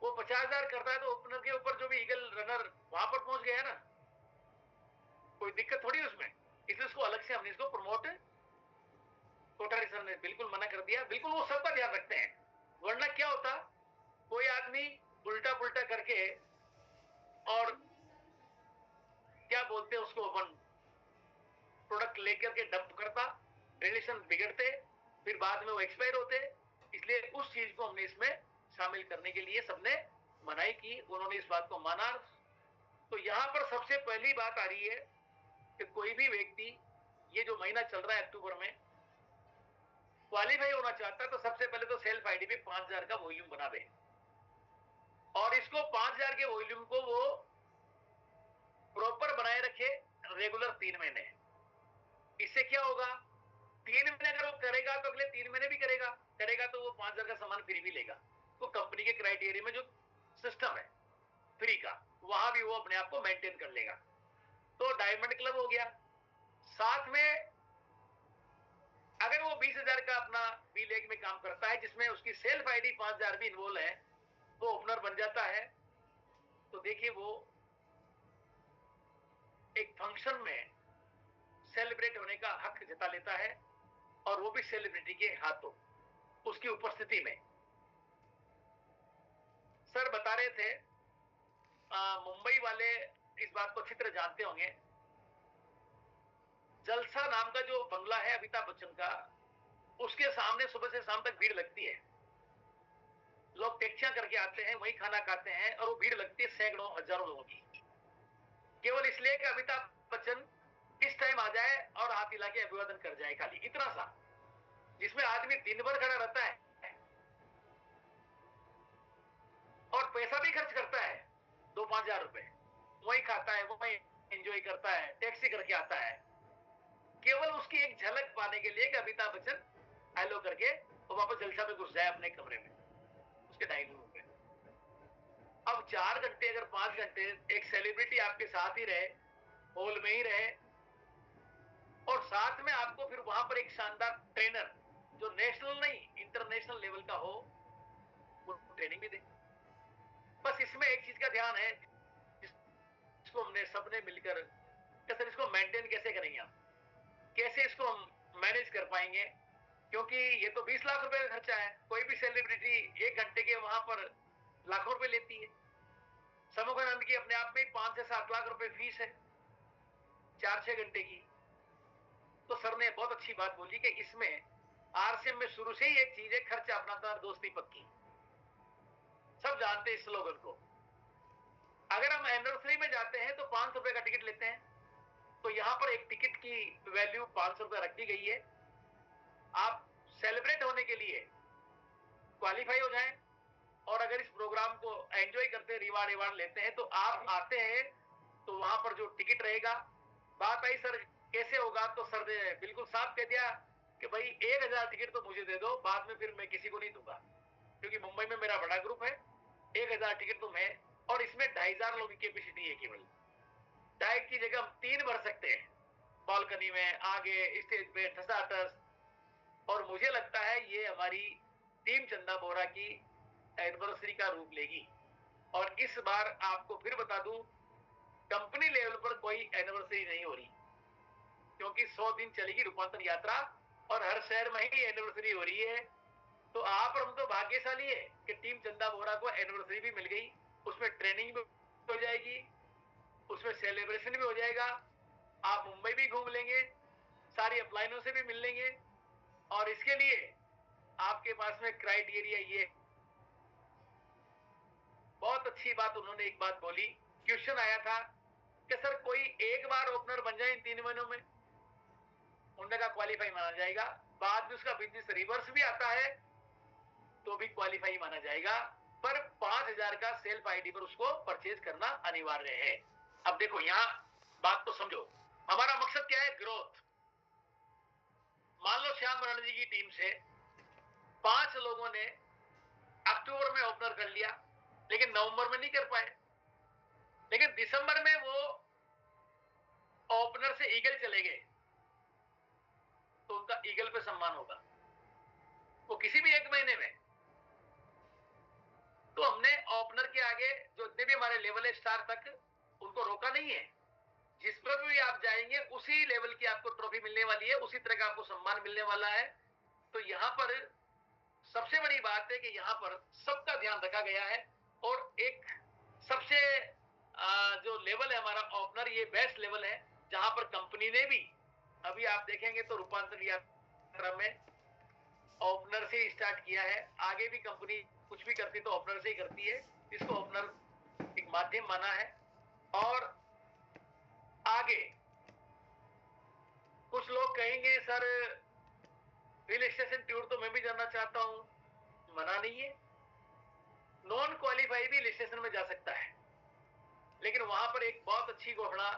वो 50,000 करता है तो ओपनर के ऊपर जो भी ईगल रनर वहां पर पहुंच गया ना, कोई दिक्कत थोड़ी उसमें। इसलिए उसको अलग से हमने इसको प्रमोट, कोठारी सर ने बिल्कुल मना कर दिया। बिल्कुल वो सबका ध्यान रखते हैं, वरना क्या होता, कोई आदमी उल्टा पुल्टा करके और क्या बोलते हैं उसको, अपन प्रोडक्ट लेकर के डंप करता, रिलेशन बिगड़ते, फिर बाद में वो एक्सपायर होते। इसलिए उस चीज को हमने इसमें शामिल करने के लिए सबने मनाही की, उन्होंने इस बात को माना। तो यहां पर सबसे पहली बात आ रही है कि कोई भी व्यक्ति, ये जो महीना चल रहा है अक्टूबर में, क्वालिफाई होना चाहता है तो सबसे पहले तो सेल्फ आईडी पे 5,000 का वॉल्यूम बना दे, और इसको 5,000 के वॉल्यूम को वो प्रॉपर बनाए रखे रेगुलर 3 महीने। इससे क्या होगा, 3 महीने अगर वो करेगा तो अगले 3 महीने भी करेगा, करेगा तो वो 5,000 का सामान फ्री भी लेगा। तो कंपनी के क्राइटेरिया में जो सिस्टम है फ्री का, वहां भी वो अपने आप को मेंटेन कर लेगा। तो डायमंड क्लब हो गया। साथ में अगर वो 20,000 का अपना बी लेग में काम करता है, जिसमें उसकी सेल्फ आईडी 5,000 भी इन्वॉल्व है, वो ओपनर बन जाता है। तो देखिए वो एक फंक्शन में सेलिब्रेट होने का हक जता लेता है, और वो भी सेलिब्रिटी के हाथों, उसकी उपस्थिति में। सर बता रहे थे, मुंबई वाले इस बात को अच्छी तरह जानते होंगे, जलसा नाम का जो बंगला है अमिताभ बच्चन का, उसके सामने सुबह से शाम तक भीड़ लगती है। लोग टैक्सियां करके आते हैं, वहीं खाना खाते हैं, और वो भीड़ लगती है सैकड़ों हजारों लोगों की, केवल इसलिए कि अमिताभ बच्चन किस टाइम आ जाए और हाथ हिला के अभिवादन कर जाए, खाली इतना सा, जिसमें आदमी दिन भर खड़ा रहता है और पैसा भी खर्च करता है, 2-5 हजार रुपए, वही खाता है, वही एंजॉय करता है, टैक्सी करके आता है, केवल उसकी एक झलक पाने के लिए कि अमिताभ बच्चन हेलो करके वो वापस जलसा में घुस जाए अपने कमरे में, उसके डाइनिंग रूम में। अब 4 घंटे, अगर 5 घंटे एक सेलिब्रिटी आपके साथ ही रहे, हॉल में ही रहे, और साथ में आपको फिर वहां पर एक शानदार ट्रेनर, जो नेशनल नहीं इंटरनेशनल लेवल का हो, वो ट्रेनिंग भी दे। बस इसमें एक चीज का ध्यान है, इसको हमने सबने मिलकर, सर इसको मेंटेन कैसे करेंगे हम, कैसे इसको हम मैनेज कर पाएंगे, क्योंकि ये तो 20 लाख रुपए का खर्चा है। कोई भी सेलिब्रिटी 1 घंटे के वहां पर लाखों रुपए लेती है। समूहानंद की अपने आप में 5 से 7 लाख रुपए फीस है 4-6 घंटे की। तो सर ने बहुत अच्छी बात बोली कि इसमें आरसीएम में शुरू से ही एक चीज है, खर्चा अपना था, दोस्ती पक्की। सब जानते हैं इस स्लोगन को। अगर हम एनिवर्सरी में जाते हैं तो 500 रुपए का टिकट लेते हैं, तो यहां पर एक टिकट की वैल्यू 500 रुपए रखी गई है। आप सेलिब्रेट होने के लिए क्वालिफाई हो जाएं, और अगर इस प्रोग्राम को एंजॉय करते, रिवार्ड लेते हैं, तो आप आते हैं तो वहां पर जो टिकट रहेगा। बात आई सर कैसे होगा, तो सर ने बिल्कुल साफ कह दिया कि भाई 1,000 टिकट तो मुझे दे दो, बाद में फिर मैं किसी को नहीं दूंगा, क्योंकि मुंबई में मेरा बड़ा ग्रुप है। 1,000 टिकट तो मैं, और इसमें 2,500 लोगों की कैपेसिटी है केवल। 2,500 की जगह हम 3 भर सकते हैं, बालकनी में, आगे स्टेज पे ठसाठस। और मुझे लगता है ये हमारी टीम चंदा बोरा की एनिवर्सरी का रूप लेगी। और इस बार आपको फिर बता दूं, कंपनी लेवल पर कोई एनिवर्सरी नहीं हो रही, क्योंकि 100 दिन चलेगी रूपांतर यात्रा, और हर शहर में ही एनिवर्सरी हो रही है। तो आप और हम तो भाग्यशाली है कि टीम चंदा बोरा को एनिवर्सरी भी मिल गई, उसमें ट्रेनिंग भी हो जाएगी, उसमें सेलिब्रेशन भी हो जाएगा, आप मुंबई भी घूम लेंगे, सारी अपलाइनों से भी मिल लेंगे। और इसके लिए आपके पास में क्राइटेरिया ये बहुत अच्छी बात उन्होंने एक बात बोली, क्वेश्चन आया था कि सर कोई एक बार ओपनर बन जाए इन 3 महीनों में, उन्होंने कहा क्वालिफाई माना जाएगा। बाद में उसका बिजनेस रिवर्स भी आता है तो भी क्वालिफाई माना जाएगा, पर 5,000 का सेल्फ आईडी पर उसको परचेज करना अनिवार्य है। अब देखो यहां बात तो समझो, हमारा मकसद क्या है? ग्रोथ। मान लो श्याम बनर्जी की टीम से 5 लोगों ने अक्टूबर में ओपनर कर लिया, लेकिन नवंबर में नहीं कर पाए, लेकिन दिसंबर में वो ओपनर से ईगल चले गए, तो उनका ईगल पे सम्मान होगा, वो किसी भी एक महीने में। तो हमने ओपनर के आगे जो जितने भी हमारे लेवल है स्टार तक, उनको रोका नहीं है। जिस पर भी आप जाएंगे उसी लेवल की आपको ट्रॉफी मिलने वाली है, उसी तरह का आपको सम्मान मिलने वाला है। तो यहां पर सबसे बड़ी बात है कि यहां पर सबका ध्यान रखा गया है, और एक सबसे जो लेवल है हमारा ओपनर, ये बेस्ट लेवल है, जहां पर कंपनी ने भी अभी आप देखेंगे तो रूपांतर यात्रा में ओपनर से स्टार्ट किया है। आगे भी कंपनी कुछ भी करती तो ओपनर से ही करती है, इसको ओपनर एक माध्यम माना है। और आगे कुछ लोग कहेंगे सर हिल स्टेशन टूर तो मैं भी जाना चाहता हूं, मना नहीं है, नॉन क्वालिफाई भी हिल स्टेशन में जा सकता है, लेकिन वहां पर एक बहुत अच्छी घोषणा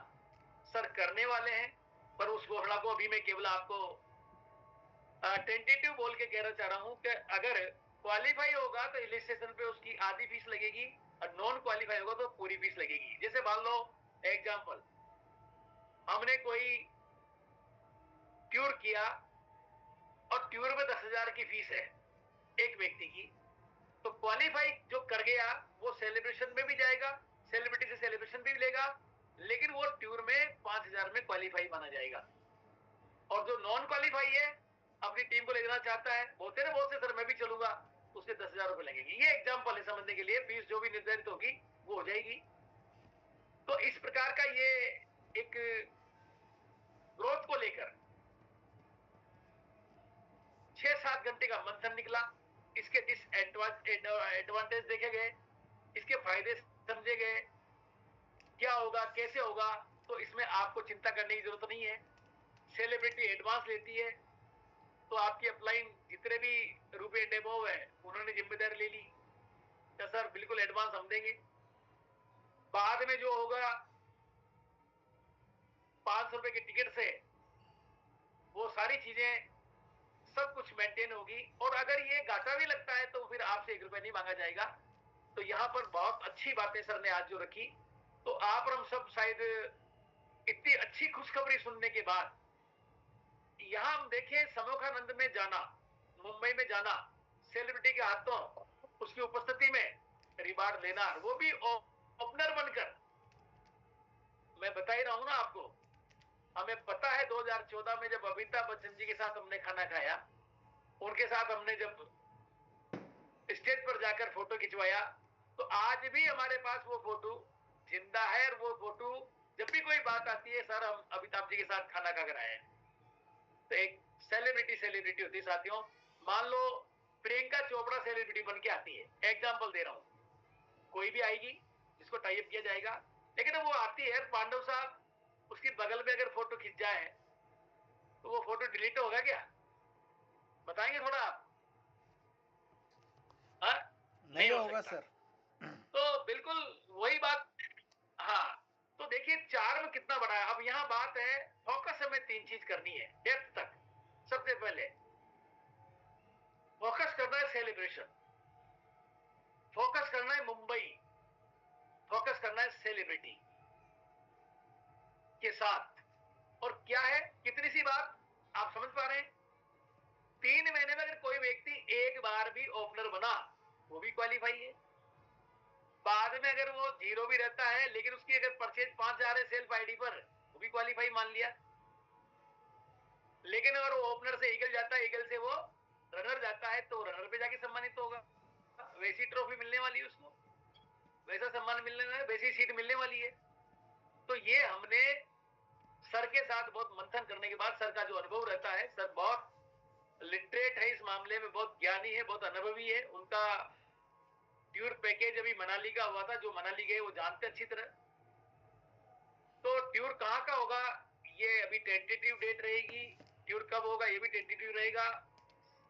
सर करने वाले हैं, पर उस घोषणा को अभी मैं केवल आपको टेंटेटिव बोल के कहना चाह रहा हूं कि अगर क्वालिफाई होगा तो हिल स्टेशन पे उसकी आधी फीस लगेगी, और नॉन क्वालिफाई होगा तो पूरी फीस लगेगी। जैसे मान लो एग्जांपल, हमने कोई टूर किया और टूर में 10,000 की फीस है एक व्यक्ति की, तो क्वालिफाई जो कर गया वो सेलिब्रेशन में भी जाएगा, सेलिब्रिटी से सेलिब्रेशन भी लेगा, लेकिन वो टूर में 5,000 में क्वालिफाई माना जाएगा। और जो नॉन क्वालिफाई है, अपनी टीम को ले जाना चाहता है, बोलते ना बहुत से सर मैं भी चलूंगा, उसके 10,000 रुपए लगेंगे। ये एग्जाम्पल है समझने के लिए, फीस जो भी निर्धारित होगी वो हो जाएगी। तो इस प्रकार का ये एक ग्रोथ को लेकर 6-7 घंटे का मंथन निकला। इसके डिसएडवांटेज देखे गए, इसके फायदे समझे गए, क्या होगा कैसे होगा, तो इसमें आपको चिंता करने की जरूरत नहीं है। सेलिब्रिटी एडवांस लेती है, तो आपकी अपलाइन जितने भी रुपए डेमो है उन्होंने जिम्मेदारी ले ली, तो सर बिल्कुल एडवांस हम देंगे। बाद में जो होगा 500 रुपए के टिकट से वो सारी चीजें सब कुछ मेंटेन होगी, और अगर ये घाटा भी लगता है तो फिर आपसे 1 रुपया नहीं मांगा जाएगा। तो यहाँ पर बहुत अच्छी बातें सर ने आज जो रखी, तो आप और हम सब शायद इतनी अच्छी खुशखबरी सुनने के बाद यहां हम देखें समोखानंद में जाना, मुंबई में जाना, सेलिब्रिटी के हाथों उसकी उपस्थिति में रिवार्ड लेना, वो भी ओपनर बनकर। मैं बता ही रहा हूं ना आपको, हमें पता है 2014 में जब अमिताभ बच्चन जी के साथ हमने खाना खाया, उनके साथ हमने जब स्टेज पर जाकर फोटो खिंचवाया, तो आज भी हमारे पास वो फोटो जिंदा है, और वो फोटो जब भी कोई बात आती है, सर हम अमिताभ जी के साथ खाना खाकर आए हैं। तो एक सेलिब्रिटी होती है साथियों। मान लो प्रियंका चोपड़ा सेलिब्रिटी बन के आती है, एग्जाम्पल दे रहा हूं, कोई भी आएगी जिसको टाइप किया जाएगा, लेकिन वो आती है, पांडव साहब उसकी बगल में अगर फोटो खिंच जाए तो वो फोटो डिलीट होगा क्या? बताएंगे थोड़ा आप? नहीं होगा सर। तो बिल्कुल वही बात। हाँ, तो देखिए चार्म कितना बड़ा है। अब यहाँ बात है, फोकस हमें 3 चीज करनी है डेप्थ तक। सबसे पहले फोकस करना है सेलिब्रेशन, फोकस करना है मुंबई, फोकस करना है सेलिब्रिटी के साथ। और क्या है, कितनी सी बात आप समझ पा रहे हैं? 3 महीने में अगर कोई व्यक्ति एक बार भी ओपनर बना, वो भी क्वालिफाई है। बाद में अगर वो जीरो भी रहता है, लेकिन उसकी अगर परचेज 5,000 है सेल्फ आईडी पर, वो भी क्वालिफाई मान लिया। लेकिन अगर वो ओपनर से ईगल जाता है, ईगल से वो रनर जाता है, तो रनर पे जाके सम्मानित होगा, वैसी ट्रॉफी मिलने वाली है उसको, वैसा सम्मान मिलने वाला है, वैसी सीट मिलने वाली है। तो ये हमने सर के साथ बहुत मंथन करने के बाद, सर का जो अनुभव रहता है, सर बहुत लिटरेट है इस मामले में, बहुत ज्ञानी है, बहुत अनुभवी है, उनका टूर पैकेज अभी मनाली का हुआ था, जो मनाली गए वो जानते अच्छी तरह। तो टूर कहाँ का होगा ये अभी टेंटेटिव डेट रहेगी, टूर कब होगा ये भी टेंटेटिव रहेगा,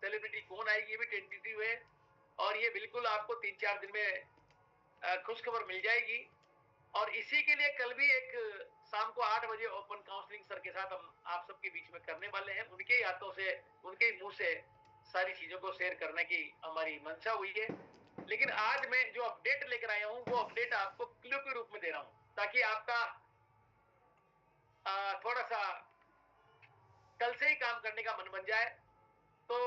सेलिब्रिटी कौन आएगी ये भी टेंटेटिव है, और ये बिल्कुल आपको 3-4 दिन में खुशखबर मिल जाएगी। और इसी के लिए कल भी एक शाम को 8 बजे ओपन काउंसलिंग सर के साथ हम आप सबके बीच में करने वाले हैं। उनके ही हाथों से, उनके ही मुंह से सारी चीजों को शेयर करने की हमारी मंशा हुई है। लेकिन आज मैं जो अपडेट लेकर आया हूं वो अपडेट आपको क्लू के रूप में दे रहा हूं, ताकि आपका थोड़ा सा कल से ही काम करने का मन बन जाए। तो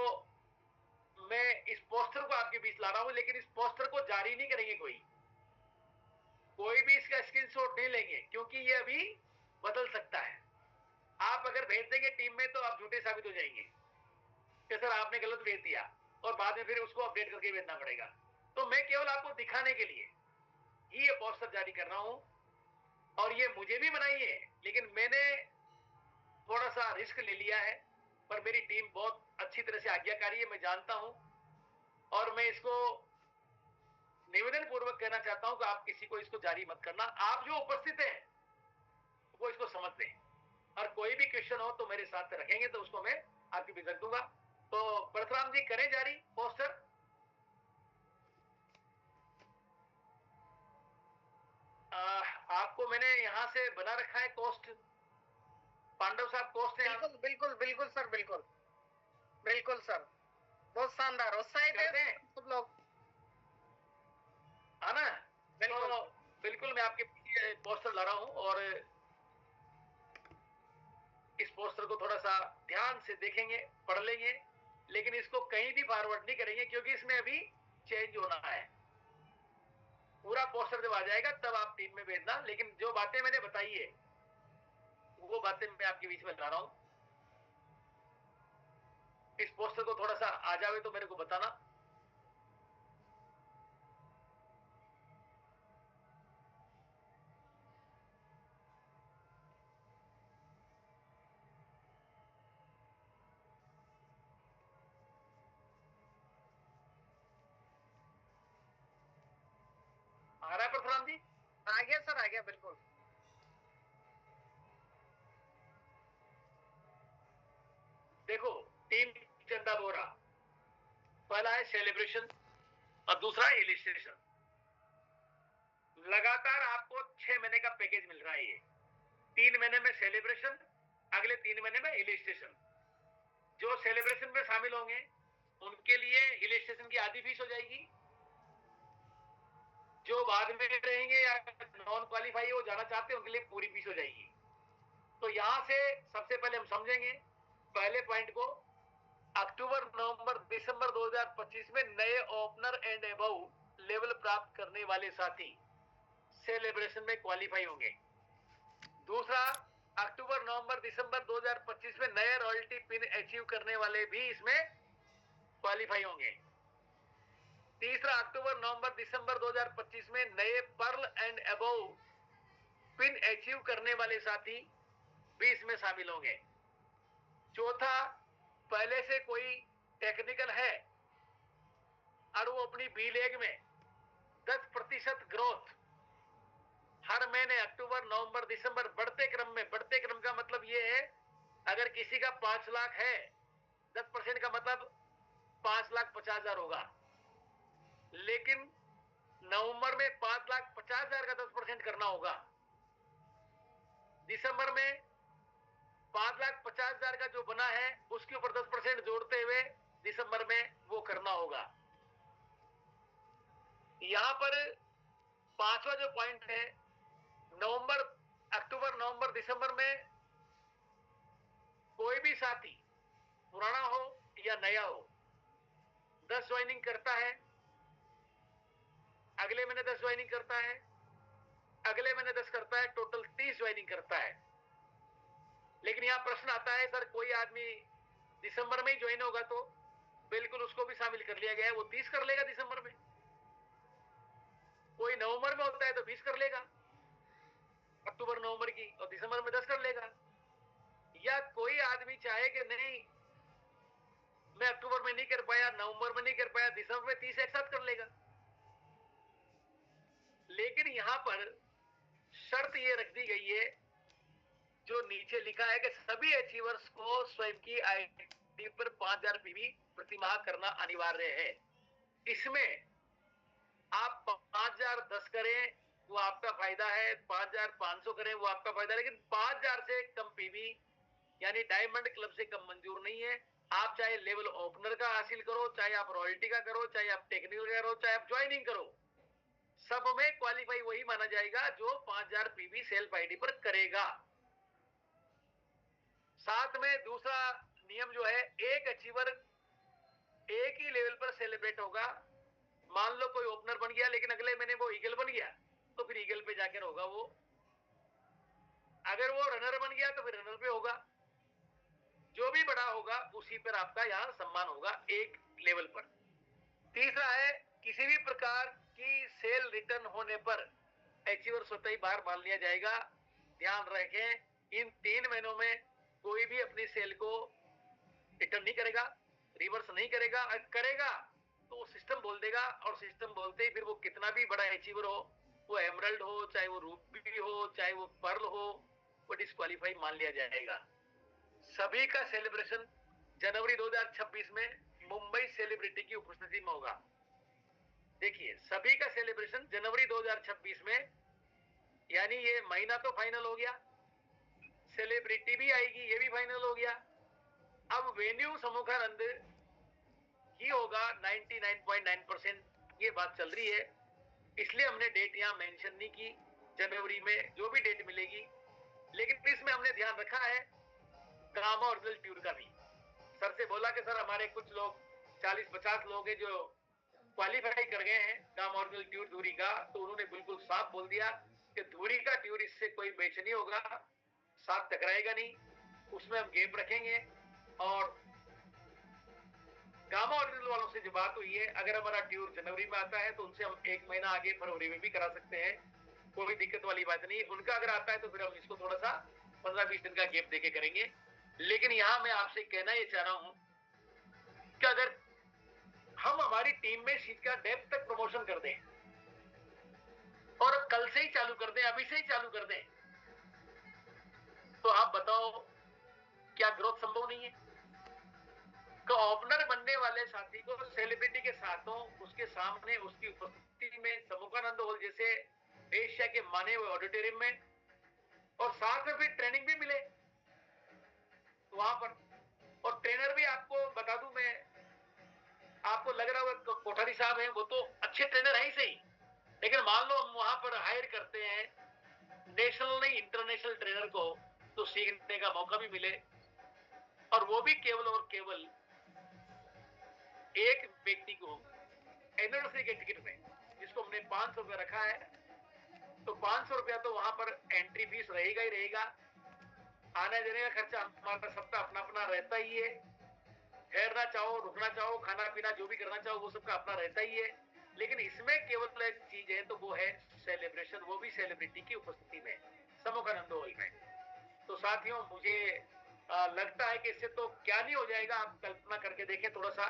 मैं इस पोस्टर को आपके बीच ला रहा हूं, लेकिन इस पोस्टर को जारी नहीं करेंगे कोई भी इसका स्क्रीनशॉट नहीं लेंगे, क्योंकि ये अभी बदल सकता है। आप अगर भेज देंगे टीम में तो आप झूठे साबित हो जाएंगे कि सर आपने गलत भेज दिया, और बाद में फिर उसको अपडेट करके भेजना पड़ेगा। तो मैं केवल आपको दिखाने के लिए ही ये पोस्टर जारी कर रहा हूं, और ये मुझे भी बनाई है, लेकिन मैंने थोड़ा सा रिस्क ले लिया है, पर मेरी टीम बहुत अच्छी तरह से आज्ञाकारी है, मैं जानता हूं। और मैं इसको निवेदन पूर्वक कहना चाहता हूं कि आप किसी को इसको जारी मत करना। आप जो उपस्थित हैं वो इसको समझ लें, और कोई भी क्वेश्चन हो तो मेरे साथ रखेंगे तो उसको मैं आपके बीच रख दूंगा। तो परशुराम जी करें जारी पोस्टर। आपको मैंने यहाँ से बना रखा है कोस्ट, पांडव साहब कोस्ट है। बिल्कुल बिल्कुल बिल्कुल सर, बिल्कुल बिल्कुल सर, बहुत शानदार उत्साहित है सब लोग, है ना? बिल्कुल तो बिल्कुल मैं आपके पीछे पोस्टर ला रहा हूं, और इस पोस्टर को थोड़ा सा ध्यान से देखेंगे, पढ़ लेंगे, लेकिन इसको कहीं भी फॉरवर्ड नहीं करेंगे, क्योंकि इसमें अभी चेंज होना है। पूरा पोस्टर जब आ जाएगा तब आप टीम में भेजना, लेकिन जो बातें मैंने बताई है वो बातें मैं आपके बीच में ला रहा हूं। इस पोस्टर को थोड़ा सा आ जावे तो मेरे को बताना। आ रहा है परशुराम जी? आ गया सर, आ गया बिल्कुल। देखो, टीम चंदा बोरा, पहला है सेलिब्रेशन और दूसरा है हिल स्टेशन। लगातार आपको 6 महीने का पैकेज मिल रहा है। ये 3 महीने में सेलिब्रेशन, अगले 3 महीने में हिल स्टेशन। जो सेलिब्रेशन में शामिल होंगे उनके लिए हिल स्टेशन की आधी फीस हो जाएगी। जो बाद में रहेंगे या नॉन क्वालिफाई हो जाना चाहते हैं उनके लिए पूरी फीस हो जाएगी। तो यहां से सबसे पहले हम समझेंगे पहले पॉइंट को। अक्टूबर, नवंबर, दिसंबर 2025 में नए ओपनर एंड एबव लेवल प्राप्त करने वाले साथी सेलिब्रेशन में क्वालिफाई होंगे। दूसरा, अक्टूबर, नवंबर, दिसंबर 2025 में नए रॉयल्टी पिन अचीव करने वाले भी इसमें क्वालिफाई होंगे। तीसरा, अक्टूबर, नवंबर, दिसंबर 2025 में नए Perl and above pin achieve करने वाले साथी भी इसमें शामिल होंगे। चौथा, पहले से कोई टेक्निकल है और वो अपनी बी लेग में 10% ग्रोथ हर महीने अक्टूबर, नवंबर, दिसंबर बढ़ते क्रम में, बढ़ते क्रम का मतलब ये है अगर किसी का 5 लाख है, 10% का मतलब 5,50,000 होगा। लेकिन नवंबर में 5,50,000 का 10% करना होगा। दिसंबर में 5,50,000 का जो बना है उसके ऊपर 10% जोड़ते हुए दिसंबर में वो करना होगा। यहां पर पांचवा जो पॉइंट है, नवंबर, अक्टूबर, नवंबर, दिसंबर में कोई भी साथी पुराना हो या नया हो 10 ज्वाइनिंग करता है, अगले महीने 10 ज्वाइनिंग करता है, अगले महीने 10 करता है, टोटल 30 ज्वाइनिंग करता है। लेकिन यहां प्रश्न आता है सर कोई आदमी दिसंबर में ही ज्वाइन होगा तो बिल्कुल उसको भी शामिल कर लिया गया है, वो 30 कर लेगा दिसंबर में। कोई नवंबर में होता है तो 20 कर लेगा अक्टूबर नवंबर की, और दिसंबर में 10 कर लेगा। या कोई आदमी चाहे कि नहीं मैं अक्टूबर में नहीं कर पाया, नवंबर में नहीं कर पाया, दिसंबर में 30 एक साथ कर लेगा। लेकिन यहाँ पर शर्त ये रख दी गई है, जो नीचे लिखा है कि सभी अचीवर्स को स्वयं की आईडी पर 5000 पीवी प्रति माह करना अनिवार्य है। इसमें आप 5010 करें वो आपका फायदा है, 5500 करें वो आपका फायदा है, लेकिन 5000 से कम पीवी यानी डायमंड क्लब से कम मंजूर नहीं है। आप चाहे लेवल ओपनर का हासिल करो, चाहे आप रॉयल्टी का करो, चाहे आप टेक्निकल का करो, चाहे आप ज्वाइनिंग करो, सब में क्वालिफाई वही माना जाएगा जो 5000 पीवी सेल्फ आईडी पर करेगा। साथ में दूसरा नियम जो है, एक अचीवर एक ही लेवल पर सेलिब्रेट होगा। मान लो कोई ओपनर बन गया लेकिन अगले महीने वो ईगल बन गया, तो फिर ईगल पे जाकर होगा वो। अगर वो रनर बन गया तो फिर रनर पे होगा। जो भी बड़ा होगा उसी पर आपका यहाँ सम्मान होगा एक लेवल पर। तीसरा है, किसी भी प्रकार की सेल रिटर्न होने पर अचीवर स्वतः ही बाहर मान लिया जाएगा। ध्यान रखें, इन 3 महीनों में कोई भी अपनी सेल को रिटर्न नहीं करेगा, रिवर्स नहीं करेगा। करेगा तो वो सिस्टम बोल देगा, और सिस्टम बोलते ही फिर वो कितना भी बड़ा अचीवर हो, वो एमरल्ड हो, चाहे वो रूबी हो, चाहे वो पर्ल हो, वो डिस्क्वालीफाई मान लिया जाएगा। सभी का सेलिब्रेशन जनवरी 2026 में मुंबई सेलिब्रिटी की उपस्थिति में होगा। देखिए, सभी का सेलिब्रेशन जनवरी 2026 में, यानी ये महीना तो फाइनल हो गया, सेलिब्रिटी भी आएगी ये भी फाइनल हो गया। अब वेन्यू सम्मुखानंद ही होगा 99.9%, ये बात चल रही है। इसलिए हमने डेट यहाँ मेंशन नहीं की, जनवरी में जो भी डेट मिलेगी। लेकिन इसमें हमने ध्यान रखा है गामा ओरिजिनल ट्यूर का भी। सर से बोला कि सर हमारे कुछ लोग 40-50 लोग हैं जो क्वालिफाई कर गए हैं गामा ओरिजिनल ट्यूर धुरी का, तो उन्होंने बिल्कुल साफ बोल दिया कि धुरी का ट्यूर इससे कोई मैच नहीं होगा, साथ टकराएगा नहीं, उसमें हम गेम रखेंगे। और गामा ओरिजिनल वालों से जो बात हुई है, अगर हमारा ट्यूर जनवरी में आता है तो उनसे हम 1 महीना आगे फरवरी में भी करा सकते हैं, कोई दिक्कत वाली बात नहीं। उनका अगर आता है तो फिर हम इसको थोड़ा सा 15-20 दिन का गैप देके करेंगे। लेकिन यहां मैं आपसे कहना ये चाह रहा हूं कि अगर हम हमारी टीम में सीट का डेप्थ तक प्रमोशन कर दें और कल से ही चालू कर दें, अभी से ही चालू कर दें, तो आप बताओ क्या ग्रोथ संभव नहीं है? तो ओपनर बनने वाले साथी को सेलिब्रिटी के साथों उसके सामने उसकी उपस्थिति में सम्मुखानंद हॉल जैसे एशिया के माने हुए ऑडिटोरियम में, और साथ में फिर ट्रेनिंग भी मिले वहां पर। और ट्रेनर भी आपको बता दूं मैं, आपको लग रहा होगा कोठारी साहब हैं, वो तो अच्छे ट्रेनर हैं ही सही, लेकिन मान लो हम वहां पर हायर करते हैं नेशनल नहीं इंटरनेशनल ट्रेनर को, तो सीखने का मौका भी मिले। और वो भी केवल और केवल एक व्यक्ति को एनिवर्सरी के टिकट में, जिसको हमने 500 रुपया रखा है, तो 500 रुपया तो वहां पर एंट्री फीस रहेगा ही रहेगा। आने जाने का खर्चा हमारा सबका अपना अपना रहता ही है। ठहरना चाहो, रुकना चाहो, खाना पीना जो भी करना चाहो वो सबका अपना रहता ही है। लेकिन इसमें केवल एक चीज है, तो वो है सेलिब्रेशन, वो भी सेलिब्रिटी की उपस्थिति में सम्मुखानंद हॉल में। तो साथियों, मुझे लगता है कि इससे तो क्या नहीं हो जाएगा। आप कल्पना करके देखें थोड़ा सा,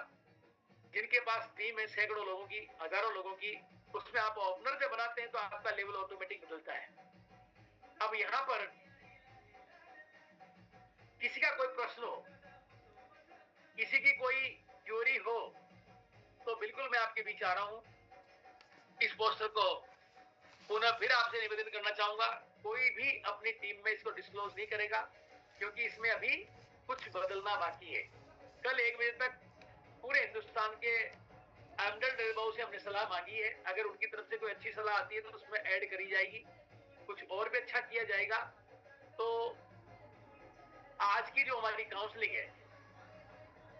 जिनके पास टीम है सैकड़ों लोगों की, हजारों लोगों की, उसमें आप ओपनर जब बनाते हैं तो आपका लेवल ऑटोमेटिक बदलता है। अब यहां पर किसी का कोई प्रश्न हो, किसी की कोई क्यूरी हो, तो बिल्कुल मैं आपके बीच आ रहा हूं। इस पोस्टर को पुनः फिर आपसे निवेदन करना चाहूंगा, कोई भी अपनी टीम में इसको डिस्क्लोज नहीं करेगा, क्योंकि इसमें अभी कुछ बदलना बाकी है। कल 1 बजे तक पूरे हिंदुस्तान के एमडल बाबू से हमने सलाह मांगी है, अगर उनकी तरफ से कोई अच्छी सलाह आती है तो उसमें ऐड करी जाएगी, कुछ और भी अच्छा किया जाएगा। तो आज की जो हमारी काउंसलिंग है,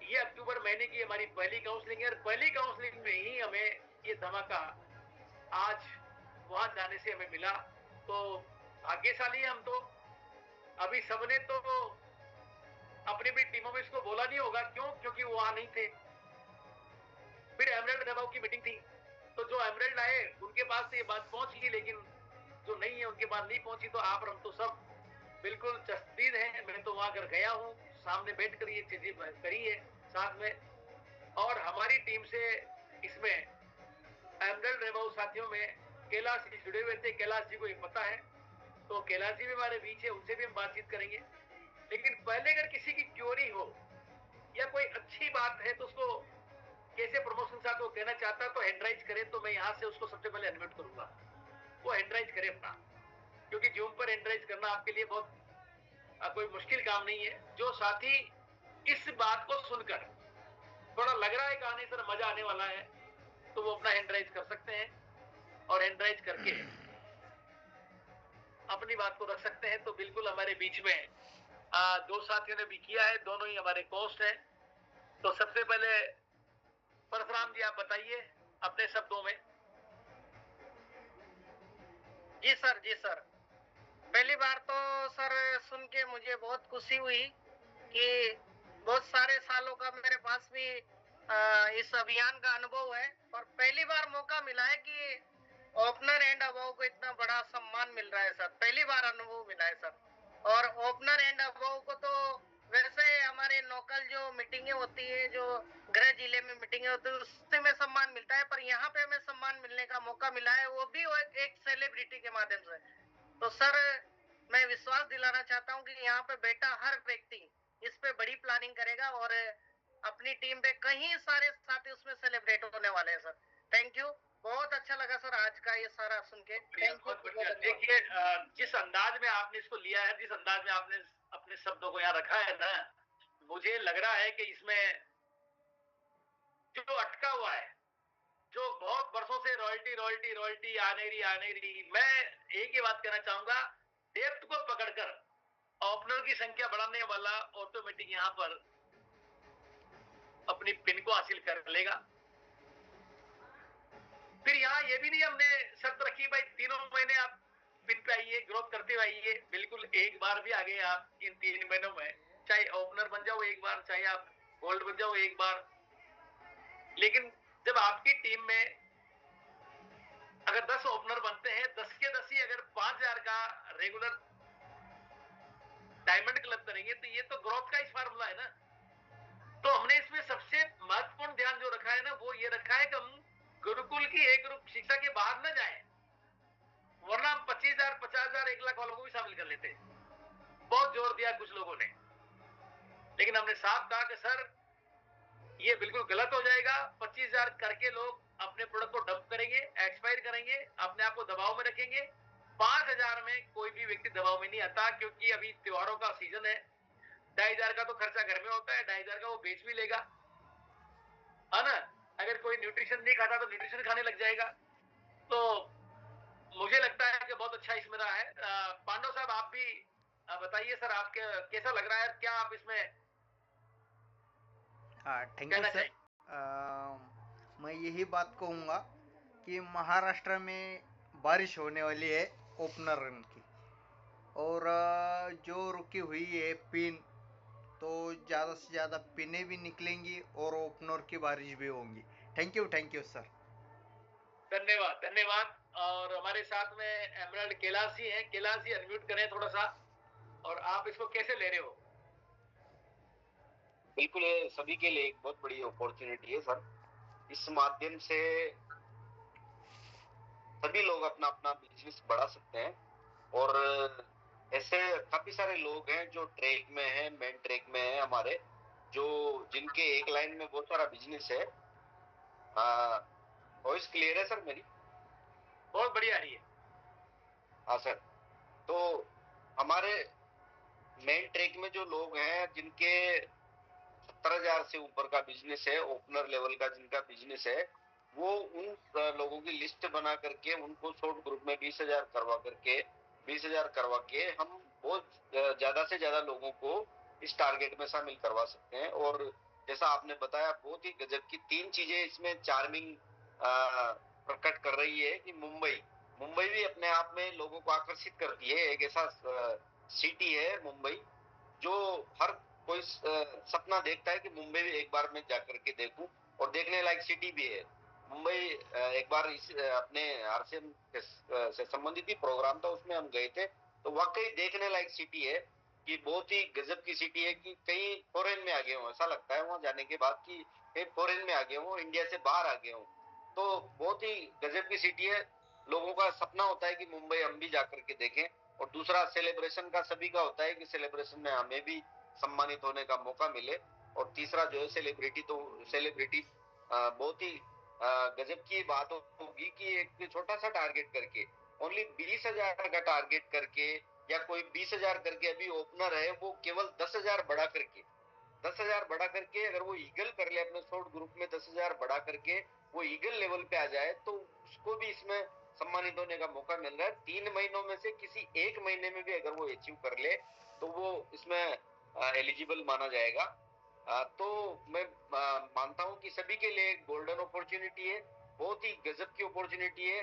ये अक्टूबर महीने की हमारी पहली काउंसलिंग है, और पहली काउंसलिंग में ही हमें ये धमाका आज वहां जाने से हमें मिला। तो भाग्यशाली है हम तो। अभी सबने तो अपनी भी टीमों में इसको बोला नहीं होगा, क्यों? क्योंकि वो वहां नहीं थे। फिर एमरल्ड दबाव की मीटिंग थी, तो जो एमरल्ड आए उनके पास से ये बात पहुंची, लेकिन जो नहीं है उनके पास नहीं पहुंची। तो आप हम तो सब बिल्कुल चस्पीद हैं। मैं तो वहां कर गया हूं, सामने बैठ कर ये चीजें करी है साथ में। और हमारी टीम से इसमें एमरल्ड रेबाउ साथियों में कैलाश जी जुड़े हुए थे, कैलाश जी को ये पता है, तो कैलाश जी भी हमारे बीच है, उनसे भी हम बातचीत करेंगे। लेकिन पहले अगर किसी की क्यूरी हो या कोई अच्छी बात है तो उसको कैसे प्रमोशन साथ वो कहना चाहता तो हैंड राइज करे, तो मैं यहाँ से उसको सबसे पहले अनम्यूट करूंगा, वो हैंड राइज करे अपना, क्योंकि जूम पर हैंड राइज करना आपके लिए बहुत कोई मुश्किल काम नहीं है। जो साथी इस बात को सुनकर थोड़ा लग रहा है कि आने सर मजा आने वाला है, तो वो अपना हैंड राइज कर सकते हैं और हैंड राइज करके अपनी बात को रख सकते हैं। तो बिल्कुल हमारे बीच में दो साथियों ने भी किया है, दोनों ही हमारे कोस्ट हैं। तो सबसे पहले परशुराम जी आप बताइए अपने शब्दों में। जी सर, जी सर। पहली बार तो सर सुन के मुझे बहुत खुशी हुई कि बहुत सारे सालों का मेरे पास भी इस अभियान का अनुभव है, और पहली बार मौका मिला है कि ओपनर एंड अबव को इतना बड़ा सम्मान मिल रहा है सर। पहली बार अनुभव मिला है सर। और ओपनर एंड अबव को तो वैसे हमारे लोकल जो मीटिंगें होती है, जो गृह जिले में मीटिंगें होती है, उससे में सम्मान मिलता है, पर यहाँ पे हमें सम्मान मिलने का मौका मिला है, वो भी एक सेलिब्रिटी के माध्यम से। तो सर मैं विश्वास दिलाना चाहता हूँ कि यहाँ पे बेटा हर व्यक्ति इस पे बड़ी प्लानिंग करेगा, और अपनी टीम पे कई सारे साथी उसमें सेलिब्रेट होने वाले हैं सर। थैंक यू, बहुत अच्छा लगा सर आज का ये सारा सुन के। Thank you. बहुत बढ़िया। देखिए जिस अंदाज में आपने इसको लिया है, जिस अंदाज में आपने अपने शब्दों को यहाँ रखा है ना, मुझे लग रहा है कि इसमें जो अटका हुआ है, जो बहुत वर्षों से रॉयल्टी रॉयल्टी रॉयल्टी आ नहीं रही, मैं एक ही बात कहना चाहूंगा, डेप्थ को पकड़कर ओपनर की संख्या बढ़ाने वाला ऑटोमेटिक यहाँ पर अपनी पिन को हासिल कर लेगा। फिर यहाँ ये भी नहीं हमने शर्त रखी भाई 3 महीने आप पिन पे आइए, ग्रोथ करते हुए आइए। बिल्कुल एक बार भी आ गए आप इन 3 महीनों में, चाहे ओपनर बन जाओ एक बार, चाहे आप गोल्ड बन जाओ एक बार, लेकिन जब आपकी टीम में अगर 10 ओपनर बनते हैं, 10 के 10 ही अगर 5,000 का रेगुलर डायमंड क्लब करेंगे, तो ये तो ग्रोथ का ही फार्मूला है ना। तो हमने इसमें सबसे महत्वपूर्ण ध्यान जो रखा है ना, वो ये रखा है कि हम गुरुकुल की एक ग्रुप शिक्षा के बाहर न जाए, वरना हम 25,000 50,000 1 लाख वालों को भी शामिल कर लेते। बहुत जोर दिया कुछ लोगों ने, लेकिन हमने साफ कहा कि सर ये बिल्कुल गलत हो जाएगा। 25,000 करके लोग अपने प्रोडक्ट को डंप करेंगे, एक्सपायर करेंगे, अपने आप को दबाव में रखेंगे। 5,000 में कोई भी व्यक्ति दबाव में नहीं आता, क्योंकि अभी त्योहारों का सीजन है। 2,500 का तो खर्चा घर में होता है, 2,500 का वो बेच भी लेगा, है ना। अगर कोई न्यूट्रिशन नहीं खाता तो न्यूट्रिशन खाने लग जाएगा। तो मुझे लगता है कि बहुत अच्छा इसमें रहा है। पांडव साहब आप भी बताइए सर, आपके कैसा लग रहा है, क्या आप इसमें थैंक यू कहना सर। मैं यही बात कहूँगा कि महाराष्ट्र में बारिश होने वाली है ओपनर रन की, और जो रुकी हुई है पिन, तो ज़्यादा से ज़्यादा पिनें भी निकलेंगी और ओपनर की बारिश भी होंगी। Thank you sir. धन्यवाद धन्यवाद। और हमारे साथ में एमराल्ड कैलाश जी हैं। कैलाश जी अनम्यूट करें थोड़ा सा, और आप इसको कैसे ले रहे हो? बिल्कुल, ये सभी के लिए एक बहुत बड़ी अपॉर्चुनिटी है सर। इस माध्यम से सभी लोग अपना अपना बिजनेस बढ़ा सकते हैं, और ऐसे काफी सारे लोग हैं जो ट्रैक में हैं, मेन ट्रैक में हैं हमारे, जो जिनके एक लाइन में बहुत सारा बिजनेस है। वॉइस क्लियर है सर मेरी? बहुत बढ़िया है ये। हाँ सर। तो हमारे मेन ट्रैक में जो लोग हैं जिनके 70,000 से ऊपर का बिजनेस है, ओपनर लेवल का जिनका बिजनेस है, वो उन लोगों की लिस्ट बना करके उनको शॉर्ट ग्रुप में 20,000 करवा के हम बहुत ज्यादा से ज्यादा लोगों को इस टारगेट में शामिल करवा सकते हैं। और जैसा आपने बताया, बहुत ही गजब की 3 चीजें इसमें चार्मिंग प्रकट कर रही है कि मुंबई भी अपने आप में लोगों को आकर्षित करती है। एक ऐसा सिटी है मुंबई जो हर कोई सपना देखता है कि मुंबई भी एक बार मैं जाकर के देखूं, और देखने लायक सिटी भी है मुंबई। एक बार इस अपने आरसीएम से संबंधित ही प्रोग्राम था, उसमें हम गए थे, तो वाकई देखने लायक सिटी है कि बहुत ही गजब की सिटी है कि कहीं फॉरेन में आ गए हूँ, ऐसा लगता है वहां जाने के बाद कि कहीं फॉरेन में आ गए हूँ, इंडिया से बाहर आ गए हूँ। तो बहुत ही गजब की सिटी है। लोगों का सपना होता है कि मुंबई हम भी जाकर के देखें, और दूसरा सेलिब्रेशन का सभी का होता है कि सेलिब्रेशन में हमें भी सम्मानित होने का मौका मिले। और तीसरा जो है सेलिब्रिटी बहुत ही गजब की बात होगी कि एक छोटा सा टारगेट करके, ओनली 20,000 का टारगेट करके, या कोई 20,000 करके अभी ओपनर है वो केवल 10,000 बढ़ा करके, 10,000 बढ़ा करके अगर वो ईगल कर ले अपने शॉर्ट ग्रुप में, 10,000 बढ़ा करके वो ईगल लेवल पे आ जाए तो उसको भी इसमें सम्मानित होने का मौका मिल रहा है। 3 महीनों में से किसी एक महीने में भी अगर वो अचीव कर ले तो वो इसमें एलिजिबल माना जाएगा। तो मैं मानता हूं कि सभी के लिए गोल्डन अपॉर्चुनिटी है, बहुत ही गजब की अपॉर्चुनिटी है।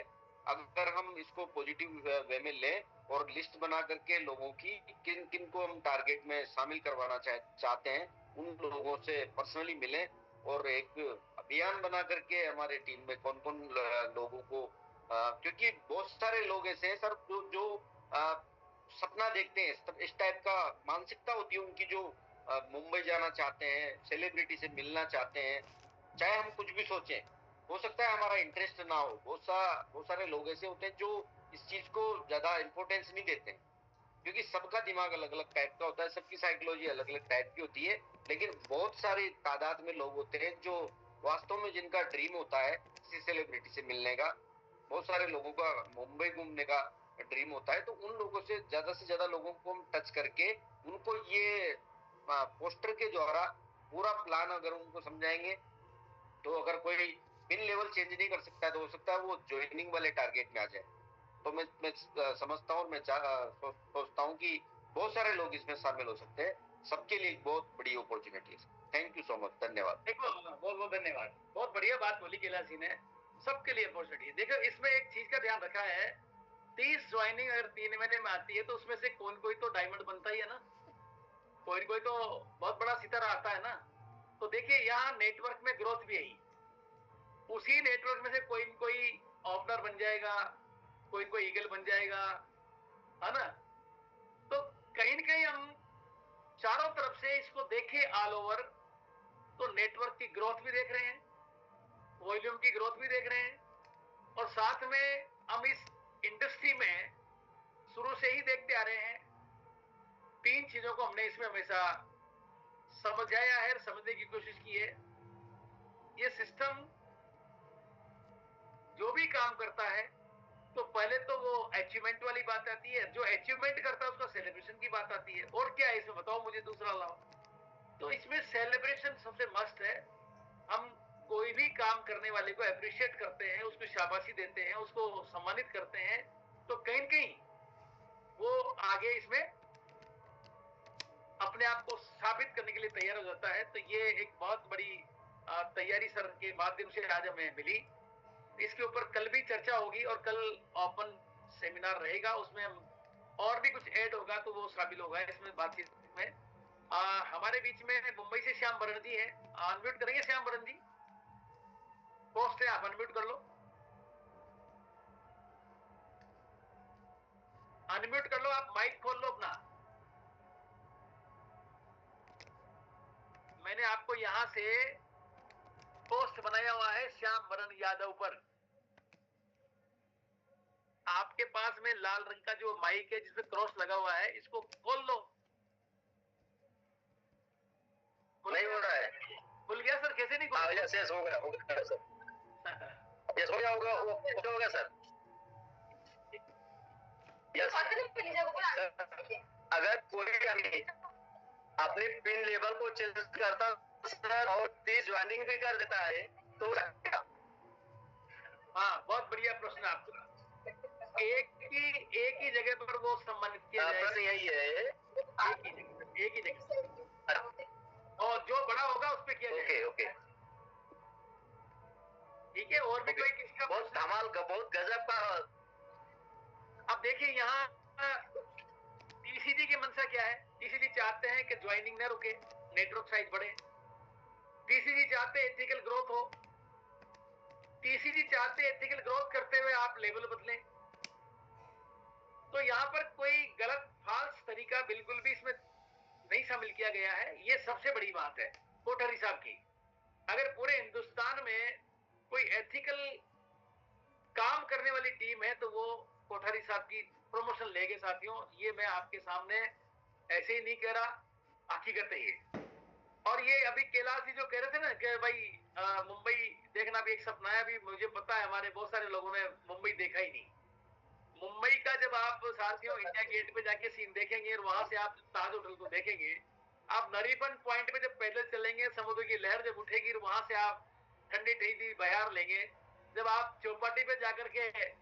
अगर हम इसको पॉजिटिव वे में लें और लिस्ट बना करके लोगों की किन किन को हम टारगेट में शामिल करवाना चाहते हैं, उन लोगों से पर्सनली मिलें और एक अभियान बना करके हमारे टीम में कौन कौन लोगों को, क्योंकि बहुत सारे लोग ऐसे हैं सर जो सपना देखते हैं, इस टाइप का मानसिकता होती है उनकी, जो मुंबई जाना चाहते हैं, सेलिब्रिटी से मिलना चाहते हैं, चाहे हम कुछ भी सोचें, हो सकता है हमारा इंटरेस्ट ना हो। बहुत सारे लोग ऐसे होते हैं जो इस चीज को ज्यादा इंपॉर्टेंस नहीं देते हैं, क्योंकि सबका दिमाग अलग अलग टाइप का होता है, सबकी साइकोलॉजी अलग अलग टाइप की होती है। लेकिन बहुत सारी तादाद में लोग होते हैं जो वास्तव में जिनका ड्रीम होता है किसी सेलिब्रिटी से मिलने का, बहुत सारे लोगों का मुंबई घूमने का ड्रीम होता है। तो उन लोगों से ज्यादा लोगों को हम टच करके उनको ये पोस्टर के द्वारा पूरा प्लान अगर उनको समझाएंगे, तो अगर कोई पिन लेवल चेंज नहीं कर सकता है तो हो सकता है वो ज्वाइनिंग वाले टारगेट में आ जाए। तो मैं समझता हूँ और मैं सोचता हूँ कि बहुत सारे लोग इसमें शामिल हो सकते हैं, सबके लिए बहुत बड़ी अपॉर्चुनिटी है। थैंक यू सो मच, धन्यवाद। देखो बहुत बहुत धन्यवाद, बहुत बढ़िया बात बोली कैलाशी ने, सबके लिए अपॉर्चुनिटी। देखो इसमें एक चीज का ध्यान रखा है, 30 ज्वाइनिंग अगर 3 महीने में आती है तो उसमें से कोई तो डायमंड बनता ही है ना, कोई तो बहुत बड़ा सितारा आता है ना। तो देखिए यहाँ नेटवर्क में ग्रोथ भी है, उसी नेटवर्क में से कोई ओपनर बन जाएगा, कोई ईगल बन जाएगा, है ना। तो कहीं न कहीं हम चारों तरफ से इसको देखें ऑल ओवर, तो नेटवर्क की ग्रोथ भी देख रहे हैं, वॉल्यूम की ग्रोथ भी देख रहे हैं, और साथ में हम इस इंडस्ट्री में शुरू से ही देखते आ रहे हैं, 3 चीजों को हमने इसमें हमेशा समझाया है, समझने की कोशिश की है। ये सिस्टम जो भी काम करता है तो पहले तो वो अचीवमेंट वाली बात आती है, जो अचीवमेंट करता है उसका सेलिब्रेशन की बात आती है। और क्या है इसमें बताओ मुझे, दूसरा लाओ। तो इसमें सेलिब्रेशन सबसे मस्ट है। हम कोई भी काम करने वाले को अप्रिशिएट करते हैं, उसको शाबाशी देते हैं, उसको सम्मानित करते हैं, तो कहीं न कहीं वो आगे इसमें अपने आप को साबित करने के लिए तैयार हो जाता है। तो ये एक बहुत बड़ी तैयारी सर के माध्यम से आज हमें मिली। इसके ऊपर कल भी चर्चा होगी और कल ओपन सेमिनार रहेगा, उसमें हम और भी कुछ ऐड होगा तो वो शामिल होगा इसमें बातचीत में। हमारे बीच में मुंबई से श्याम बरन जी हैं, अनम्यूट करेंगे श्याम बरन जी? पोस्ट है, आप अनम्यूट कर लो, अनम्यूट कर लो, आप माइक खोल लो अपना। मैंने आपको यहां से पोस्ट बनाया हुआ है श्याम बरन यादव पर। आपके पास में लाल रंग का जो माइक है जिसमें क्रॉस लगा हुआ है, इसको खोल लो। नहीं हो रहा है। खुल गया सर? कैसे नहीं खुल हाँ, गया? यस हो गया सर, यस हो गया होगा, वो हो गया सर। यस अगर कोई अपने पिन लेवल को चेंज करता सर और 30 ज्वाइनिंग भी कर देता है तो हाँ, बहुत बढ़िया प्रश्न आपका। एक ही जगह पर वो सम्मानित किया जाएगा। प्रश्न यही है, एक ही जगह, और जो बड़ा होगा उस पर किया जाएगा। ओके ठीक है, और भी कोई किसी का बहुत धमाल का, बहुत गजब का। अब देखिए यहाँ टीसीजी की मंशा क्या है? टीसीजी चाहते हैं कि ज्वाइनिंग न रुके, नेटवर्क साइज बढ़े। टीसीजी चाहते हैं एथिकल ग्रोथ हो। टीसीजी चाहते हैं एथिकल ग्रोथ करते हुए आप लेवल बदलें। तो यहाँ पर कोई गलत फाल्स तरीका बिल्कुल भी इसमें नहीं शामिल किया गया है। ये सबसे बड़ी बात है कोठारी साहब की। अगर पूरे हिंदुस्तान में कोई एथिकल काम करने वाली टीम है तो वो कोठारी साहब की प्रमोशन लेंगे साथियों। ये मैं आपके सामने ऐसे ही नहीं कह रहा, हकीकत है ये। और ये अभी कैलाश जी जो कह रहे थे ना कि भाई मुंबई देखना भी एक सपना है, अभी मुझे पता है हमारे बहुत सारे लोगों ने मुंबई देखा ही नहीं। मुंबई का जब आप साथियों इंडिया गेट पे जाके सीन देखेंगे और वहां से आप ताज होटल को देखेंगे, आप नरीबन पॉइंट पे जब पैदल चलेंगे, समुद्र की लहर जब उठेगी और वहां से आप ठंडी ठंडी बहार लेंगे, जब आप चौपाटी पे जाकर के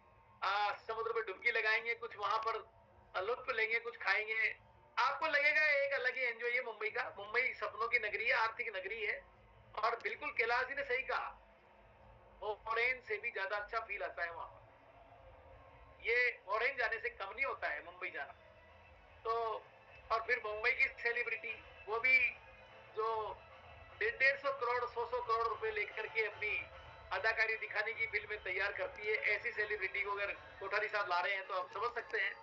समुद्र में डुबकी लगाएंगे, कुछ वहां पर लुत्फ लेंगे, कुछ खाएंगे, आपको लगेगा एक अलग ही एंजॉय है मुंबई का। मुंबई सपनों की नगरी है, आर्थिक नगरी है। और बिल्कुल कैलाश जी ने सही कहा, ऑरेंज से भी ज्यादा अच्छा फील आता है वहां पर। ये ऑरेंज जाने से कम नहीं होता है मुंबई जाना। तो और फिर मुंबई की सेलिब्रिटी, वो भी जो 150 करोड़ 100 करोड़ रुपए लेकर के अपनी अदाकारी दिखाने की फिल्में तैयार करती है, ऐसी सेलिब्रिटी को अगर कोठारी साहब ला रहे हैं तो आप समझ सकते हैं।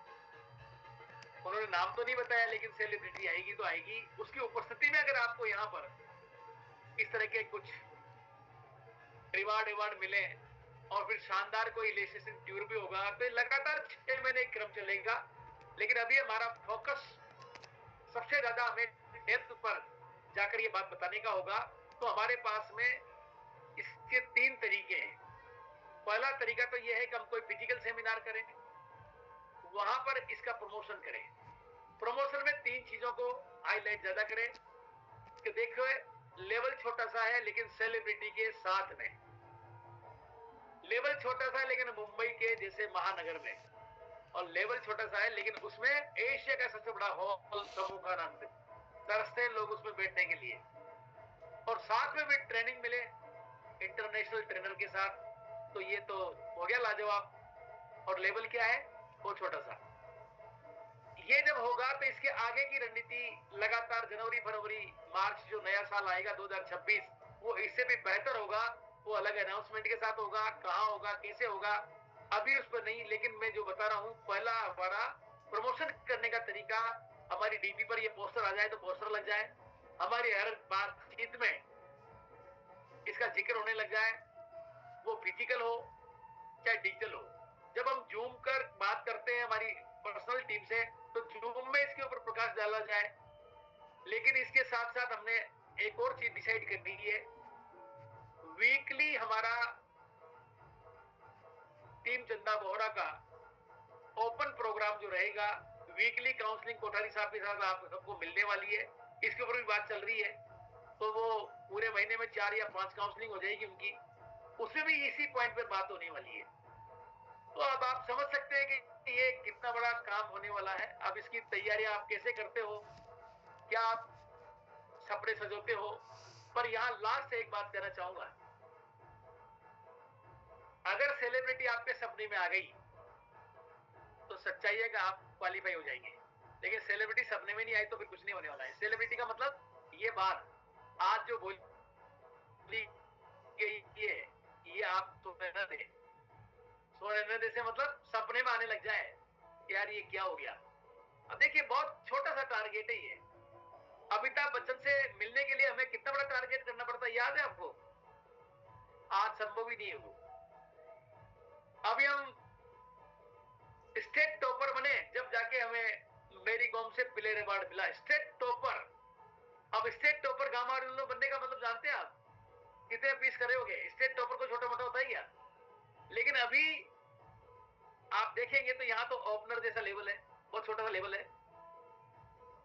उन्होंने नाम तो नहीं बताया, लेकिन सेलिब्रिटी आएगी तो आएगी। उसकी उपस्थिति में अगर आपको यहाँ पर इस तरह के कुछ रिवार्ड मिले और फिर शानदार कोई रिलेशन टूर भी होगा, तो लगातार 6 महीने क्रम चलेगा। लेकिन अभी हमारा फोकस सबसे ज्यादा हमें डेप्थ पर जाकर ये बात बताने का होगा। तो हमारे पास में इसके 3 तरीके हैं। पहला तरीका तो यह है कि हम कोई फिजिकल सेमिनार करें, वहां पर इसका प्रमोशन करें। प्रमोशन में 3 चीजों को हाईलाइट ज्यादा करें कि देखो लेवल छोटा सा है लेकिन सेलिब्रिटी के साथ में, लेवल छोटा सा है लेकिन मुंबई के जैसे महानगर में, और लेवल छोटा सा है लेकिन उसमें एशिया का सबसे बड़ा हॉल समूहानंद, तरसते हैं लोग उसमें बैठने के लिए। और साथ में भी ट्रेनिंग मिले इंटरनेशनल ट्रेनर के साथ, तो ये तो हो गया लाजवाब। और लेवल क्या है, वो छोटा सा। ये जब होगा तो इसके आगे की रणनीति लगातार जनवरी फरवरी मार्च जो नया साल आएगा 2026, वो इससे भी बेहतर होगा। वो अलग अनाउंसमेंट के साथ होगा, कहां होगा, कैसे होगा, अभी उस पर नहीं। लेकिन मैं जो बता रहा हूं, पहला हमारा प्रमोशन करने का तरीका, हमारी डीपी पर ये पोस्टर आ जाए तो पोस्टर लग जाए, हमारी हर बातचीत में इसका जिक्र होने लग जाए, वो फिजिकल हो चाहे डिजिटल हो। जब हम जूम कर बात करते हैं हमारी पर्सनल टीम से, तो जूम में इसके ऊपर प्रकाश डाला जाए। लेकिन इसके साथ साथ हमने एक और चीज डिसाइड करनी है, वीकली हमारा टीम चंदा बोहरा का ओपन प्रोग्राम जो रहेगा, वीकली काउंसलिंग कोठारी साहब के साथ आप सबको मिलने वाली है। इसके ऊपर भी बात चल रही है, तो वो पूरे महीने में 4 या 5 काउंसलिंग हो जाएगी उनकी, उसमें भी इसी पॉइंट पर बात होने वाली है। तो अब आप समझ सकते हैं कि ये कितना बड़ा काम होने वाला है। अब इसकी तैयारियां आप कैसे करते हो, क्या आप सपने सजोते हो। पर यहाँ लास्ट से एक बात कहना चाहूंगा, अगर सेलिब्रिटी आपके सपने में आ गई तो सच्चाई है कि आप क्वालिफाई हो जाएंगे। लेकिन सेलिब्रिटी सपने में नहीं आई तो फिर कुछ नहीं होने वाला है। सेलिब्रिटी का मतलब ये बात आज जो बोली गई है, ये आप तो दे सोने से मतलब सपने में आने लग जाए कि यार ये क्या हो गया। अब देखिए बहुत छोटा सा टारगेट है ये। अमिताभ बच्चन से मिलने के लिए हमें कितना बड़ा टारगेट करना पड़ता है, याद है आपको? आज संभव ही नहीं है वो। अभी हम स्टेट टॉपर बने जब जाके हमें मेरी कॉम से प्लेयर अवार्ड मिला, स्टेट टॉपर। अब स्टेट टॉपर गामा बनने का मतलब जानते हैं आप कितने पीस करे होगे? स्टेट टॉपर को छोटा मोटा होता है क्या? लेकिन अभी आप देखेंगे तो यहाँ तो ओपनर जैसा लेवल है, बहुत छोटा सा लेवल है।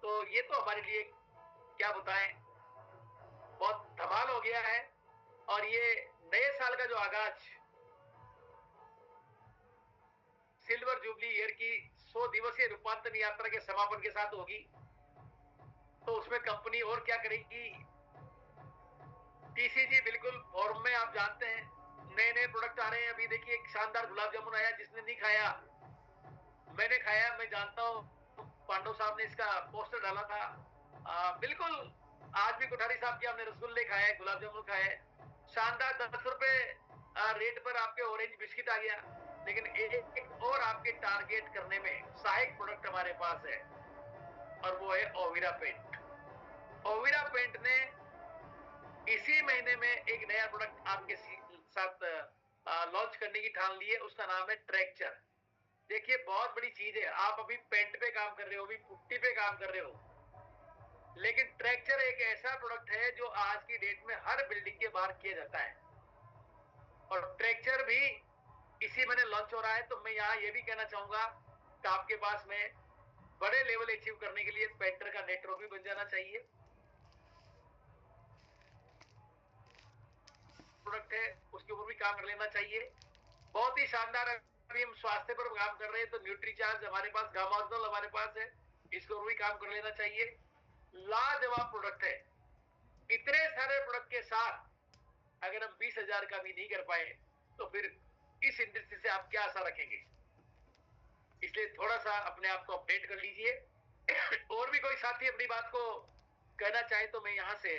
तो ये तो हमारे लिए क्या बताएं, बहुत धमाल हो गया है। और ये नए साल का जो आगाज सिल्वर जुबली ईयर की 100 दिवसीय रूपांतरण यात्रा के समापन के साथ होगी, तो उसमें कंपनी और क्या करेगी? टीसीजी बिल्कुल फॉर्म में, आप जानते हैं नए नए प्रोडक्ट आ रहे हैं। अभी देखिए एक शानदार गुलाब जामुन आया, जिसने नहीं खाया, मैंने खाया, मैं जानता हूँ। पांडव साहब ने इसका पोस्टर डाला था। बिल्कुल आज भी कोठारी साहब के हमने रसगुल्ले खाए, गुलाब जामुन खाए, शानदार 10 रुपए रेट पर आपके ऑरेंज बिस्किट आ गया। लेकिन एक और आपके टारगेट करने में सहायक प्रोडक्ट हमारे पास है, और वो है ओविरा पेंट। ओविरा पेंट ने इसी महीने में एक नया प्रोडक्ट आपके साथ लॉन्च करने की ठान ली है, उसका नाम है ट्रैक्चर। देखिए बहुत बड़ी चीज है, आप अभी पेंट पे काम कर रहे हो, अभी पुट्टी पे काम कर रहे हो, लेकिन ट्रैक्चर एक ऐसा प्रोडक्ट है जो आज की डेट में हर बिल्डिंग के बाहर किया जाता है, और ट्रैक्चर भी इसी महीने लॉन्च हो रहा है। तो मैं यहाँ ये भी कहना चाहूंगा कि आपके पास में बड़े लेवल अचीव करने के लिए पेंटर का नेटवर्क भी बन जाना चाहिए। प्रोडक्ट है उसके ऊपर भी काम कर लेना चाहिए। बहुत ही शानदार, अभी हम स्वास्थ्य पर काम कर रहे हैं तो न्यूट्रीचार्ज हमारे पास, गामार्जिनल हमारे पास है, इसके ऊपर भी काम कर लेना चाहिए। लाजवाब प्रोडक्ट है। इतने सारे प्रोडक्ट के साथ अगर हम 20,000 का भी नहीं कर पाए तो फिर इस इंडस्ट्री से आप क्या आशा रखेंगे? इसलिए थोड़ा सा अपने आप को अपडेट कर लीजिए। और भी कोई साथी अपनी बात को कहना चाहे तो मैं यहां से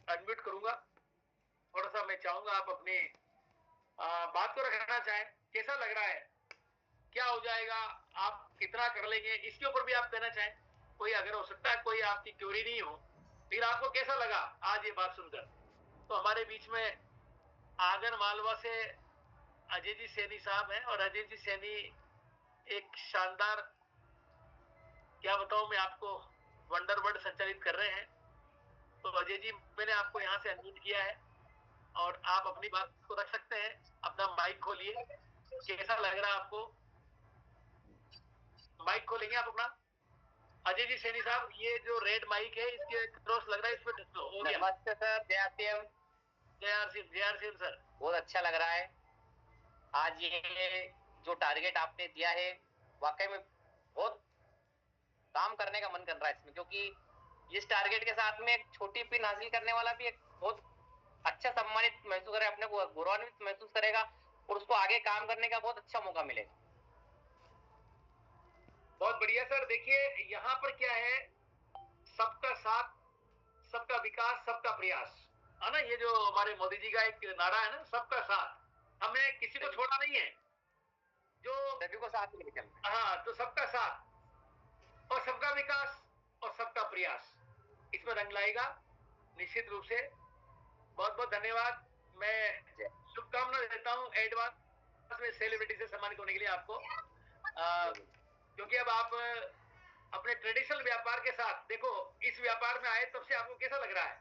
अनम्यूट करूंगा। थोड़ा सा मैं चाहूंगा आप अपने बात को रखना चाहें, कैसा लग रहा है, क्या हो जाएगा, आप कितना कर लेंगे, इसके ऊपर भी आप कहना चाहें। कोई अगर हो सकता है कोई आपकी क्यूरी नहीं हो, फिर आपको कैसा लगा आज ये बात सुनकर? तो हमारे बीच में आगर मालवा से अजय जी सैनी साहब हैं, और अजय जी सैनी एक शानदार, क्या बताऊं मैं आपको, वंडर वर्ड संचालित कर रहे हैं। तो अजय जी मैंने आपको यहाँ से अनम्यूट किया है और आप अपनी बात को रख सकते हैं। अपना माइक खोलिए, कैसा लग रहा है आपको? माइक खोलेंगे आप अपना? अजय जी सैनी साहब, ये जो रेड माइक है इसके क्रॉस लग रहा है, इस पे हो गया। नमस्ते सर, जय आरसीएम। जय आरसीएम सर। बहुत अच्छा लग रहा है आज ये जो टारगेट आपने दिया है, वाकई में बहुत काम करने का मन कर रहा है इसमें, क्योंकि इस टारगेट के साथ में एक छोटी पिन हासिल करने वाला भी एक बहुत अच्छा सम्मानित महसूस करेगा, अपने को गौरवान्वित महसूस करेगा और उसको आगे काम करने का बहुत अच्छा मौका मिलेगा। बहुत बढ़िया सर। देखिए यहाँ पर क्या है, सबका साथ, सबका विकास, सबका प्रयास, है ना? ये जो हमारे मोदी जी का एक नारा है ना, सबका साथ, हमने किसी को छोड़ा नहीं है, जो सभी को साथ लेके चलना। हाँ, तो सबका साथ और सबका विकास और सबका प्रयास इसमें रंग लाएगा निश्चित रूप से। बहुत बहुत धन्यवाद। मैं शुभकामना देता हूँ एडवांस में सेलिब्रिटी से सम्मानित होने के लिए आपको, क्योंकि अब आप अपने ट्रेडिशनल व्यापार के साथ, देखो इस व्यापार में आए तब से आपको कैसा लग रहा है?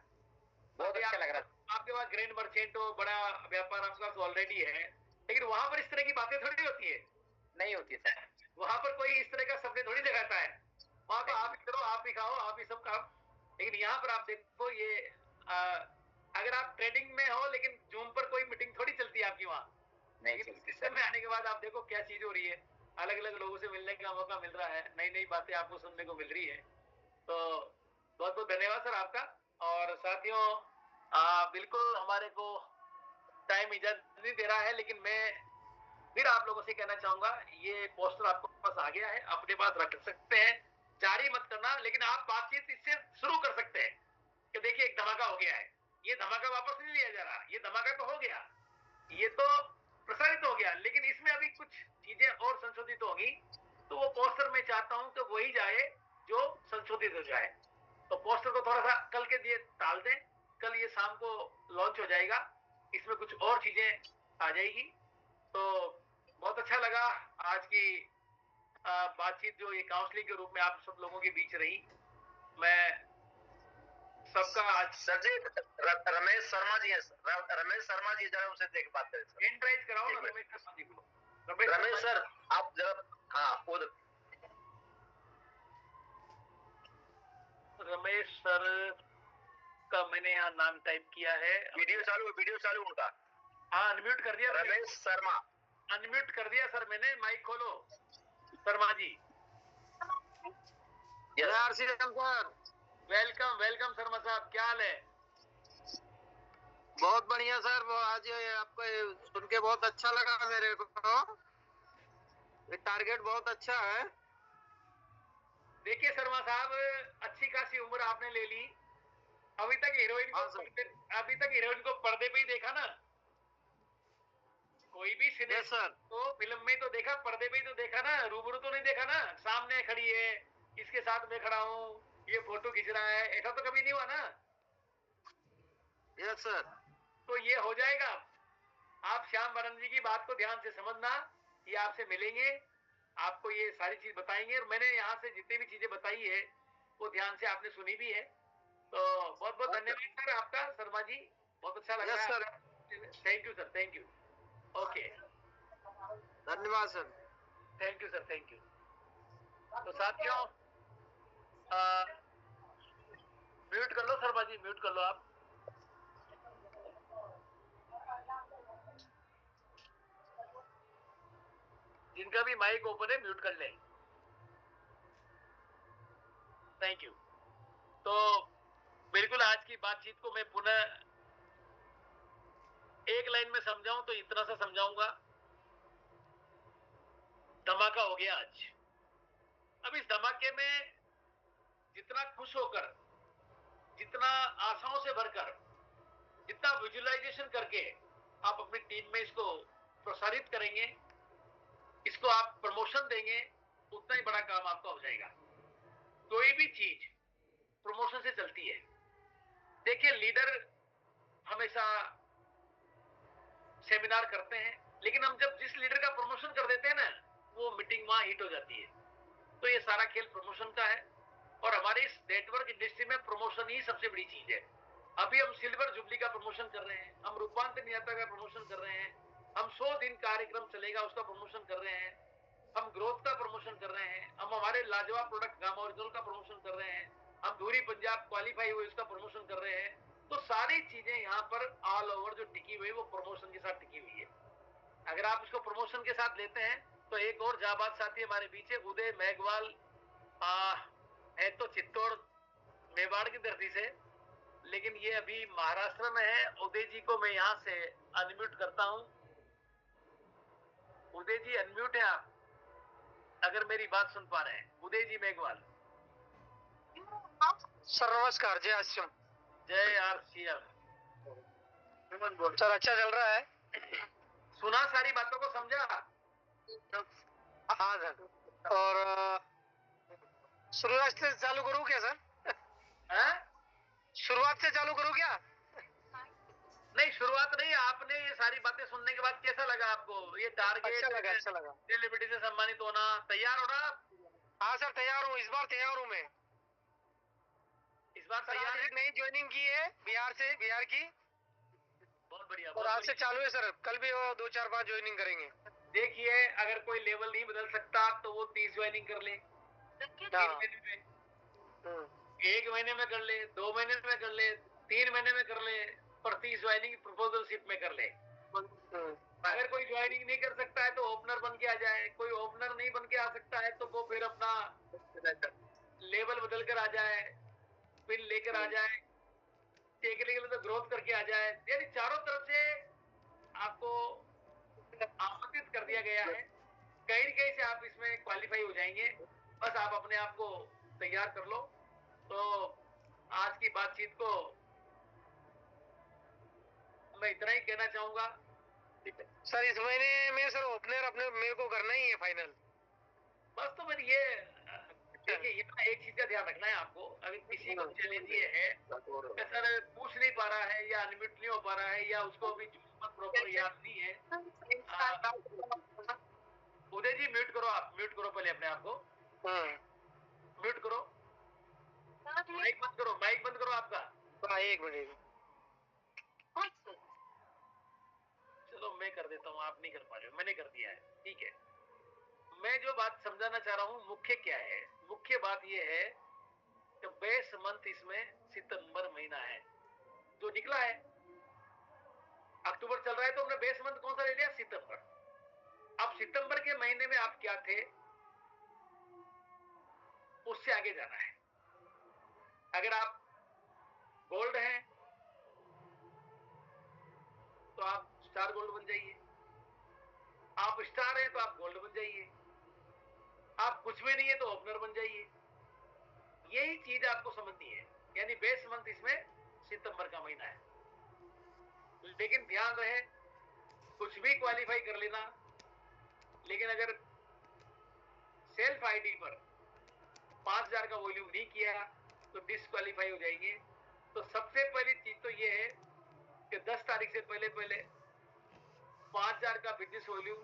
बहुत अच्छा लग रहा है। आपके पास ग्रैंड मर्चेंट हो, बड़ा व्यापार आपके पास ऑलरेडी है, लेकिन वहां पर इस तरह की बातें थोड़ी होती है। नहीं होती सर। वहां पर कोई इस तरह का सपने थोड़ी दिखाता है। वहां पर आप ही करो, आप ही खाओ, आप ही सब काम। लेकिन यहाँ पर आप देखो ये अगर आप ट्रेडिंग में हो, लेकिन जूम पर कोई मीटिंग थोड़ी चलती है आपकी वहाँ। लेकिन सिस्टम में आने के बाद आप देखो क्या चीज हो रही है, अलग अलग लोगों से मिलने का मौका मिल रहा है, नई नई बातें आपको सुनने को मिल रही है। तो बहुत बहुत धन्यवाद सर आपका। और साथियों, बिल्कुल हमारे को टाइम इजाजत नहीं दे रहा है, लेकिन मैं फिर आप लोगों से कहना चाहूंगा, ये पोस्टर आपको पास आ गया है, अपने पास रख सकते हैं, जारी मत करना, लेकिन आप बातचीत इससे शुरू कर सकते हैं कि देखिए एक धमाका हो गया है। ये धमाका वापस नहीं लिया जा रहा, ये धमाका तो हो गया, ये तो प्रसारित हो गया, लेकिन इसमें अभी कुछ चीजें और संशोधित होगी। तो वो पोस्टर मैं चाहता हूं कि वही जाए जो संशोधित हो जाए। तो पोस्टर को थोड़ा सा कल के लिए टाल दें, कल ये शाम को लॉन्च हो जाएगा, इसमें कुछ और चीजें आ जाएगी। तो बहुत अच्छा लगा आज की बातचीत जो ये काउंसलिंग के रूप में आप सब लोगों के बीच रही। मैं सबका आज सर जी, रमेश शर्मा जी है, रमेश शर्मा जी, जरा उनसे देख बात करें। एंड्राइज कराओ ना रमेश शर्मा जी को। रमेश सर आप जरा, हाँ उधर रमेश सर का मैंने यहाँ नाम टाइप किया है। वीडियो चालू उनका। हाँ अनम्यूट कर दिया रमेश शर्मा, अनम्यूट कर दिया सर मैंने, माइक खोलो Sharma ji. Sir welcome welcome Sharma साहब, क्या हाल है? बहुत बढ़िया सर, वो आज आपको सुन के बहुत अच्छा लगा मेरे को, ये टारगेट बहुत अच्छा है। देखिए शर्मा साहब, अच्छी खासी उम्र आपने ले ली, अभी तक हीरोइन को पर्दे पे ही देखा ना? कोई भी सिने तो फिल्म में तो देखा, पर्दे पे ही तो देखा ना, रूबरू तो नहीं देखा ना, सामने खड़ी है, इसके साथ मैं खड़ा हूँ, ये फोटो खींच रहा है, ऐसा तो कभी नहीं हुआ ना? Yes sir. तो ये हो जाएगा, आप श्याम बानन जी की बात को ध्यान से समझना, ये आपसे मिलेंगे, आपको ये सारी चीज बताएंगे, और मैंने यहाँ से जितनी भी चीजें बताई है वो ध्यान से आपने सुनी भी है। तो बहुत बहुत धन्यवाद सर आपका, शर्मा जी, बहुत अच्छा लग रहा है। Thank you sir, thank you. Okay, धन्यवाद sir. Thank you sir, thank you. तो साथियों, म्यूट कर लो शर्मा जी, म्यूट कर लो आप। जिनका भी माइक ओपन है म्यूट कर लें। Thank you. तो बिल्कुल आज की बातचीत को मैं पुनः एक लाइन में समझाऊं तो इतना सा समझाऊंगा, धमाका हो गया आज। अब इस धमाके में जितना खुश होकर, जितना आशाओं से भरकर, जितना विजुअलाइजेशन करके आप अपनी टीम में इसको प्रसारित करेंगे, इसको आप प्रमोशन देंगे, उतना ही बड़ा काम आपका हो जाएगा। कोई भी चीज प्रमोशन से चलती है। देखिए, लीडर हमेशा सेमिनार करते हैं, लेकिन हम जब जिस लीडर का प्रमोशन कर देते हैं ना, वो मीटिंग वहां हिट हो जाती है। तो ये सारा खेल प्रमोशन का है, और हमारे इस नेटवर्क इंडस्ट्री में प्रमोशन ही सबसे बड़ी चीज है। अभी हम सिल्वर जुबली का प्रमोशन कर रहे हैं, हम रूपांतर नियता का प्रमोशन कर रहे हैं, हम 100 दिन कार्यक्रम चलेगा उसका प्रमोशन कर रहे हैं, हम ग्रोथ का प्रमोशन कर रहे हैं, हम हमारे लाजवाब प्रोडक्ट गामा ओरिजिनल का प्रमोशन कर रहे हैं, हम धूरी पंजाब क्वालिफाई हुए इसका प्रमोशन कर रहे हैं। तो सारी चीजें यहाँ पर ऑल ओवर जो टिकी हुई वो प्रमोशन के साथ टिकी हुई है। अगर आप इसको प्रमोशन के साथ लेते हैं तो एक और जाबाज साथी हमारे बीच है, उदय मेघवाल, है तो चित्तौड़ मेवाड़ की धरती से, लेकिन ये अभी महाराष्ट्र में है। उदय जी को मैं यहाँ से अनम्यूट करता हूँ। उदय जी अनम्यूट है आप, अगर मेरी बात सुन पा रहे हैं। उदय जी मेघवाल। सर नमस्कार, जय आश्रम। जय आरसीएम। सर अच्छा चल रहा है? सुना, सारी बातों को समझा? हाँ सर। और शुरुआत से चालू करूँ क्या सर? है? शुरुआत से चालू करूँ क्या? नहीं, शुरुआत नहीं। आपने ये सारी बातें सुनने के बाद कैसा लगा आपको? ये टारगेट, अच्छा लगा। सेलिब्रिटी से सम्मानित होना, तैयार हो ना आप? हाँ सर तैयार हूँ, इस बार तैयार हूँ मैं। इस बार तैयार है? नई ज्वाइनिंग की है बिहार की। बहुत बढ़िया। और आज से चालू है सर, कल भी 2-4-5 ज्वाइनिंग करेंगे। देखिए, अगर कोई लेवल नहीं बदल सकता तो वो 30 ज्वाइनिंग कर ले, 3 महीने में, 1 महीने में कर ले, 2 महीने में कर ले, 3 महीने में कर ले, पर 30 ज्वाइनिंग प्रपोजलशिप में कर ले। अगर कोई ज्वाइनिंग नहीं कर सकता है तो ओपनर बन के आ जाए, कोई ओपनर नहीं बन के आ सकता है तो वो फिर अपना लेवल बदल कर आ जाए, पिन लेकर आ जाए, टेक्निकल तो ग्रोथ करके आ जाए। यानी चारों तरफ से आपको आमंत्रित कर दिया गया है, कहीं न कहीं से आप इसमें क्वालिफाई हो जाएंगे। बस आप अपने आप को तैयार कर लो। तो आज की बातचीत को मैं इतना ही कहना चाहूंगा। सर इस महीने में सर ओपनर अपने मेरे को करना ही है फाइनल। बस तो फिर ये देखिए, ये एक चीज का ध्यान रखना है आपको। अगर किसी को चैलेंज ये है कि सर पूछ नहीं पा रहा है, या अनम्यूट नहीं हो पा रहा है, या उसको अभी प्रॉपर याद नहीं है, उदय जी म्यूट करो, आप म्यूट करो पहले अपने आप को, म्यूट करो, माइक बंद करो, माइक बंद करो आपका। 1 मिनट। चलो मैं कर देता हूँ, आप नहीं कर पा रहे हो, मैंने कर दिया है, ठीक है। मैं जो बात समझाना चाह रहा हूँ, मुख्य क्या है? मुख्य बात ये है कि बेस मंथ इसमें सितंबर महीना है जो निकला है। अक्टूबर चल रहा है तो हमने बेस मंथ कौन सा ले लिया? सितंबर। अब सितंबर के महीने में आप क्या थे, उससे आगे जाना है। अगर आप गोल्ड हैं तो आप स्टार गोल्ड बन जाइए, आप स्टार हैं तो आप गोल्ड बन जाइए, आप कुछ भी नहीं है तो ओपनर बन जाइए। यही चीज आपको समझनी है। यानी बेस मंथ इसमें सितंबर का महीना है। लेकिन ध्यान रहे, कुछ भी क्वालिफाई कर लेना, लेकिन अगर सेल्फ आईडी पर 5000 का वॉल्यूम नहीं किया तो डिस्क्वालीफाई हो जाएंगे। तो सबसे पहली चीज तो ये है कि 10 तारीख से पहले 5,000 का बिजनेस वॉल्यूम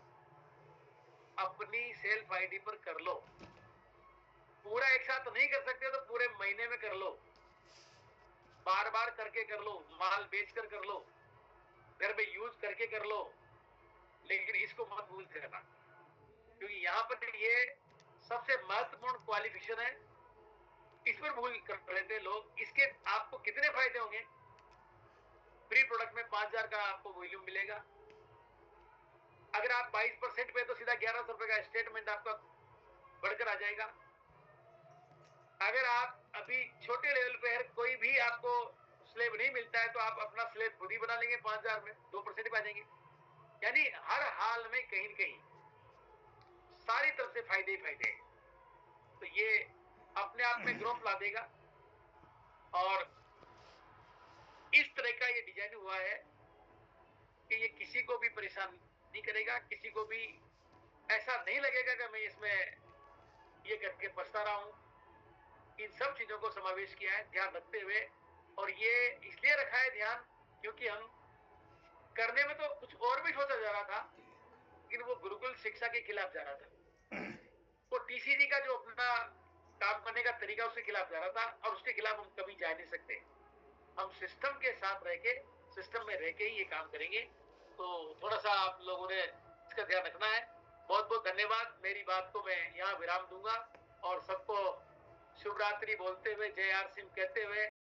अपनी सेल्फ आईडी पर कर लो। पूरा एक साथ नहीं कर सकते तो पूरे महीने में कर लो, बार बार करके कर लो, माल बेचकर कर लो, घर में यूज करके कर लो, लेकिन इसको मत भूल करना, क्योंकि यहाँ पर ये सबसे महत्वपूर्ण क्वालिफिकेशन है। इस पर भूल कर रहे थे लोग। इसके आपको कितने फायदे होंगे? प्री प्रोडक्ट में 5,000 का आपको वॉल्यूम मिलेगा। अगर आप 22% पे तो सीधा 1,100 रुपए का स्टेटमेंट आपका बढ़कर आ जाएगा। अगर आप अभी छोटे लेवल पे है, कोई भी आपको स्लेब नहीं मिलता है, तो आप अपना स्लेब खुद ही बना लेंगे 5,000 में, 2% पे आ जाएंगे। यानी हर हाल में कहीं न कहीं सारी तरफ से फायदे ही फायदे हैं। तो ये अपने आप में ग्रोथ ला देगा, और इस तरह का ये डिजाइन हुआ है कि ये किसी को भी परेशान नहीं करेगा, किसी को भी ऐसा नहीं लगेगा कि मैं इसमें ये करके पछता रहा हूं। इन सब चीजों को समावेश किया है ध्यान रखते हुए, और ये इसलिए रखा है ध्यान क्योंकि हम करने में तो कुछ और भी सोचा जा रहा था, लेकिन वो गुरुकुल शिक्षा के खिलाफ जा रहा था। वो टीसीडी का जो अपना काम करने का तरीका उसके खिलाफ जा रहा था, और उसके खिलाफ हम कभी जा नहीं सकते। हम सिस्टम के साथ रह के, सिस्टम में रह के ही ये काम करेंगे। तो थोड़ा सा आप लोगों ने इसका ध्यान रखना है। बहुत बहुत धन्यवाद। मेरी बात को मैं यहाँ विराम दूंगा, और सबको शुभ रात्रि बोलते हुए, जय आर सिंह कहते हुए